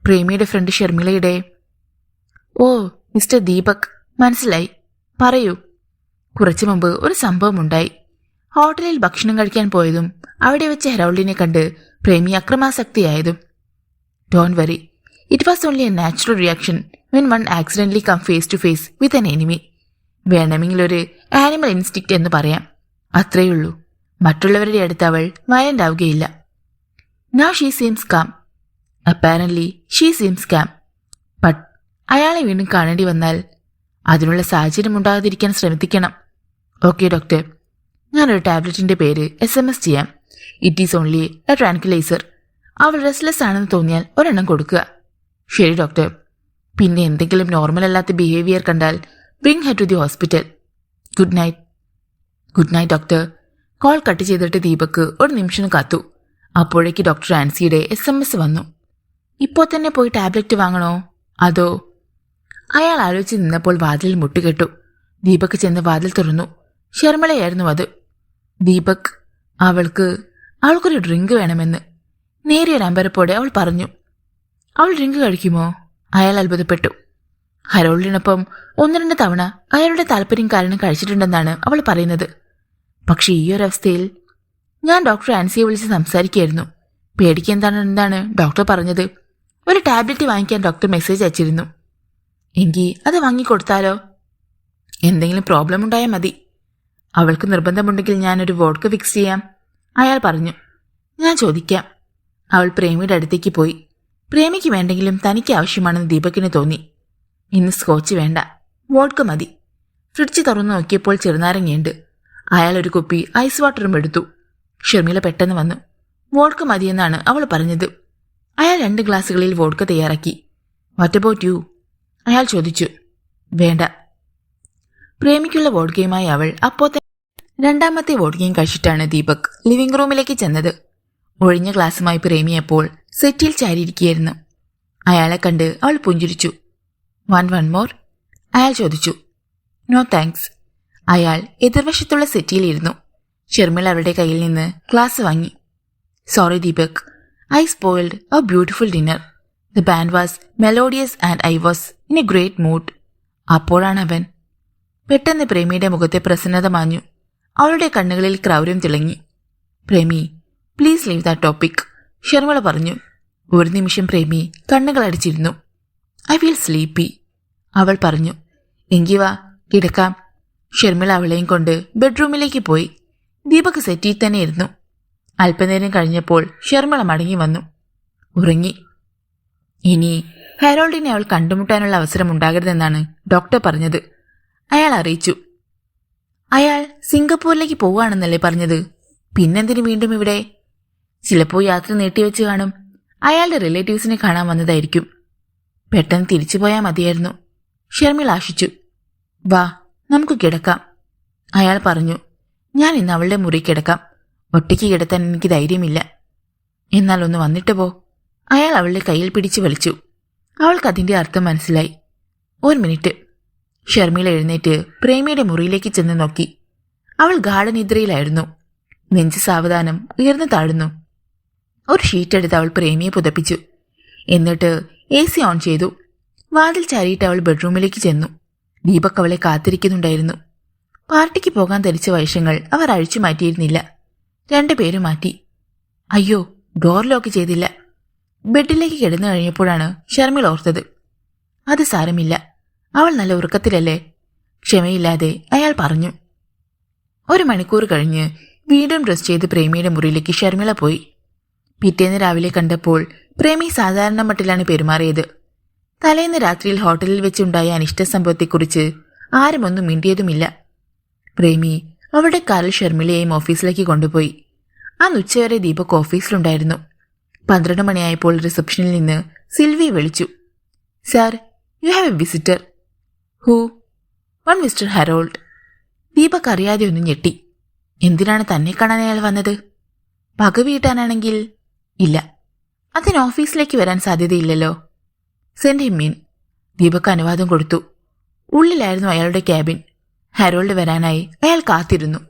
പ്രേമിയുടെ ഫ്രണ്ട് ഷർമിളയുടെ. ഓ, മിസ്റ്റർ ദീപക്, മനസ്സിലായി, പറയൂ. കുറച്ചു മുമ്പ് ഒരു സംഭവമുണ്ടായി. ഹോട്ടലിൽ ഭക്ഷണം കഴിക്കാൻ പോയതും അവിടെ വെച്ച് ഹെറോൾഡിനെ കണ്ട് പ്രേമി അക്രമാസക്തിയായതും. Don't worry, it was only a natural reaction when one accidentally come face to face with an enemy. വേണമെങ്കിൽ ഒരു ആനിമൽ ഇൻസ്റ്റിക്റ്റ് എന്ന് പറയാം. അത്രയുള്ളൂ. മറ്റുള്ളവരുടെ അടുത്ത് അവൾ വയലന്റ് ആവുകയില്ല. Now she seems calm. Apparently she seems calm. But അയാളെ വീണ്ടും കാണേണ്ടി വന്നാൽ അതിനുള്ള സാഹചര്യം ഉണ്ടാകാതിരിക്കാൻ ശ്രമിക്കണം. ഓക്കെ ഡോക്ടർ, ഞാനൊരു ടാബ്ലറ്റിന്റെ പേര് SMS ചെയ്യാം. It is only A tranquilliser. അവൾ റെസ്റ്റ്ലെസ് ആണെന്ന് തോന്നിയാൽ ഒരെണ്ണം കൊടുക്കുക. ശരി ഡോക്ടർ. പിന്നെ എന്തെങ്കിലും നോർമൽ അല്ലാത്ത ബിഹേവിയർ കണ്ടാൽ bring her to the hospital. Good night. Good night doctor. Call cut ചെയ്തിട്ട് ദീപക് ഒരു നിമിഷം കാത്തു. അപ്പോഴേക്ക് ഡോക്ടർ ആൻസിയുടെ SMS വന്നു. ഇപ്പോൾ തന്നെ പോയി ടാബ്ലറ്റ് വാങ്ങണോ അതോ? അയാൾ ആലോചിച്ച് നിന്നപ്പോൾ വാതിലിൽ മുട്ടുകെട്ടു. ദീപക് ചെന്ന് വാതിൽ തുറന്നു. ഷർമിളയായിരുന്നു അത്. ദീപക്, അവൾക്കൊരു ഡ്രിങ്ക് വേണമെന്ന് നേരിയൊരു അമ്പരപ്പോടെ അവൾ പറഞ്ഞു. അവൾ ഡ്രിങ്ക് കഴിക്കുമോ? അയാൾ അത്ഭുതപ്പെട്ടു. ഹരോൾഡിനൊപ്പം 1-2 തവണ അയാളുടെ താല്പര്യം കാരണം കഴിച്ചിട്ടുണ്ടെന്നാണ് അവൾ പറയുന്നത്. പക്ഷെ ഈ ഒരു അവസ്ഥയിൽ ഞാൻ ഡോക്ടർ ആൻസിയെ വിളിച്ച് സംസാരിക്കുകയായിരുന്നു. പേടിക്കെന്താണ് ഡോക്ടർ പറഞ്ഞത്? ഒരു ടാബ്ലറ്റ് വാങ്ങിക്കാൻ ഡോക്ടർ മെസ്സേജ് അയച്ചിരുന്നു. എങ്കിൽ അത് വാങ്ങിക്കൊടുത്താലോ? എന്തെങ്കിലും പ്രോബ്ലം ഉണ്ടായാൽ മതി. അവൾക്ക് നിർബന്ധമുണ്ടെങ്കിൽ ഞാനൊരു വോഡ്ക ഫിക്സ് ചെയ്യാം, അയാൾ പറഞ്ഞു. ഞാൻ ചോദിക്കാം. അവൾ പ്രേമിയുടെ അടുത്തേക്ക് പോയി. പ്രേമിക്ക് വേണ്ടെങ്കിലും തനിക്ക് ആവശ്യമാണെന്ന് ദീപകിന് തോന്നി. ഇന്ന് സ്കോച്ച് വേണ്ട, വോഡ്ക മതി. ഫ്രിഡ്ജ് തുറന്നു നോക്കിയപ്പോൾ ചെറുനാരങ്ങയുണ്ട്. അയാൾ ഒരു കുപ്പി ഐസ് വാട്ടറും എടുത്തു. ഷർമിള പെട്ടെന്ന് വന്നു. വോഡ്ക മതിയെന്നാണ് അവൾ പറഞ്ഞത്. അയാൾ 2 ഗ്ലാസുകളിൽ വോഡ്ക തയ്യാറാക്കി. What about you? അയാൾ ചോദിച്ചു. വേണ്ട. പ്രേമിക്കുള്ള വോഡ്കയുമായി അവൾ അപ്പോത്തെ 2ാമത്തെ വോഡ്കയും കഴിച്ചിട്ടാണ് ദീപക് ലിവിംഗ് റൂമിലേക്ക് ചെന്നത്. ഒഴിഞ്ഞ ഗ്ലാസുമായി പ്രേമിയപ്പോൾ സെറ്റിൽ ചാരിയിരിക്കുകയായിരുന്നു. അയാളെ കണ്ട് അവൾ പുഞ്ചിരിച്ചു. One more? അയാൾ ചോദിച്ചു. No thanks. അയാൾ എതിർവശത്തുള്ള സെറ്റിയിലിരുന്നു. ഷർമിള അവളുടെ കയ്യിൽ നിന്ന് ഗ്ലാസ് വാങ്ങി. Sorry Deepak, I spoiled a beautiful dinner. The band was melodious and I was in a great mood. അപ്പോഴാണ് അവൻ. പെട്ടെന്ന് പ്രേമിയുടെ മുഖത്തെ പ്രസന്നത മാഞ്ഞു. അവളുടെ കണ്ണുകളിൽ ക്രൗര്യം തിളങ്ങി. Premi, please leave that topic, Sharmila പറഞ്ഞു. ഒരു നിമിഷം പ്രേമി കണ്ണുകൾ അടിച്ചിരുന്നു. ഐ ഫീൽ സ്ലീപ്പി, അവൾ പറഞ്ഞു. എങ്കി വാ, കിടക്കാം. ഷർമിള അവളെയും കൊണ്ട് ബെഡ്റൂമിലേക്ക് പോയി. ദീപക് സെറ്റിയിൽ തന്നെ ഇരുന്നു. അല്പനേരം കഴിഞ്ഞപ്പോൾ ഷർമിള മടങ്ങി വന്നു. ഉറങ്ങി. ഇനി ഹെറോൾഡിനെ അവൾ കണ്ടുമുട്ടാനുള്ള അവസരം ഉണ്ടാകരുതെന്നാണ് ഡോക്ടർ പറഞ്ഞത്, അയാൾ അറിയിച്ചു. അയാൾ സിംഗപ്പൂരിലേക്ക് പോവുകയാണെന്നല്ലേ പറഞ്ഞത്? പിന്നെന്തിനു വീണ്ടും ഇവിടെ? ചിലപ്പോൾ യാത്ര നീട്ടിവെച്ച് കാണും. അയാളുടെ റിലേറ്റീവ്സിനെ കാണാൻ വന്നതായിരിക്കും. പെട്ടെന്ന് തിരിച്ചു പോയാൽ മതിയായിരുന്നു, ഷർമിള ആശിച്ചു. വാ, നമുക്ക് കിടക്കാം, അയാൾ പറഞ്ഞു. ഞാൻ ഇന്ന് അവളുടെ മുറി കിടക്കാം. ഒറ്റയ്ക്ക് കിടത്താൻ എനിക്ക് ധൈര്യമില്ല. എന്നാൽ ഒന്ന് വന്നിട്ട് പോ, അയാൾ അവളുടെ കയ്യിൽ പിടിച്ചു വലിച്ചു. അവൾക്കതിന്റെ അർത്ഥം മനസ്സിലായി. 1 മിനിറ്റ്. ഷർമിള എഴുന്നേറ്റ് പ്രേമിയുടെ മുറിയിലേക്ക് ചെന്ന് നോക്കി. അവൾ ഗാഢനിദ്രയിലായിരുന്നു. നെഞ്ച് സാവധാനം ഉയർന്നു താഴുന്നു. ഒരു ഷീറ്റ് എടുത്ത് അവൾ പ്രേമിയെ പുതപ്പിച്ചു. എന്നിട്ട് AC ഓൺ ചെയ്തു. വാതിൽ ചാരിയിട്ട് അവൾ ബെഡ്റൂമിലേക്ക് ചെന്നു. ദീപക് അവളെ കാത്തിരിക്കുന്നുണ്ടായിരുന്നു. പാർട്ടിക്ക് പോകാൻ ധരിച്ച വേഷങ്ങൾ അവർ അഴിച്ചു മാറ്റിയിരുന്നില്ല. 2 പേരും മാറ്റി. അയ്യോ, ഡോർ ലോക്ക് ചെയ്തില്ല. ബെഡിലേക്ക് കിടന്നു കഴിഞ്ഞപ്പോഴാണ് ഷർമിള ഓർത്തത്. അത് സാരമില്ല, അവൾ നല്ല ഉറക്കത്തിലല്ലേ, ക്ഷമയില്ലാതെ അയാൾ പറഞ്ഞു. 1 മണിക്കൂർ കഴിഞ്ഞ് വീണ്ടും ഡ്രസ് ചെയ്ത് പ്രേമിയുടെ മുറിയിലേക്ക് ഷർമിള പോയി. പിറ്റേന്ന് രാവിലെ കണ്ടപ്പോൾ പ്രേമി സാധാരണ മട്ടിലാണ് പെരുമാറിയത്. തലേന്ന് രാത്രിയിൽ ഹോട്ടലിൽ വെച്ചുണ്ടായ അനിഷ്ട സംഭവത്തെക്കുറിച്ച് ആരും ഒന്നും മിണ്ടിയതുമില്ല. പ്രേമി അവളുടെ കാറിൽ ഷർമിളയെയും ഓഫീസിലേക്ക് കൊണ്ടുപോയി. അന്ന് ഉച്ചവരെ ദീപക് ഓഫീസിലുണ്ടായിരുന്നു. 12 മണിയായപ്പോൾ റിസപ്ഷനിൽ നിന്ന് സിൽവി വിളിച്ചു. Sir, you have A visitor. Who? One mister Herald. Deepak അറിയാതെ ഒന്ന് ഞെട്ടി. എന്തിനാണ് തന്നെ കാണാൻ അയാൾ വന്നത്? പക വീട്ടാനാണെങ്കിൽ ഇല്ല, അതിന് ഓഫീസിലേക്ക് വരാൻ സാധ്യതയില്ലല്ലോ. Send him in. ദീപക് അനുവാദം കൊടുത്തു. ഉള്ളിലായിരുന്നു അയാളുടെ ക്യാബിൻ. ഹെറോൾഡ് വരാനായി അയാൾ കാത്തിരുന്നു.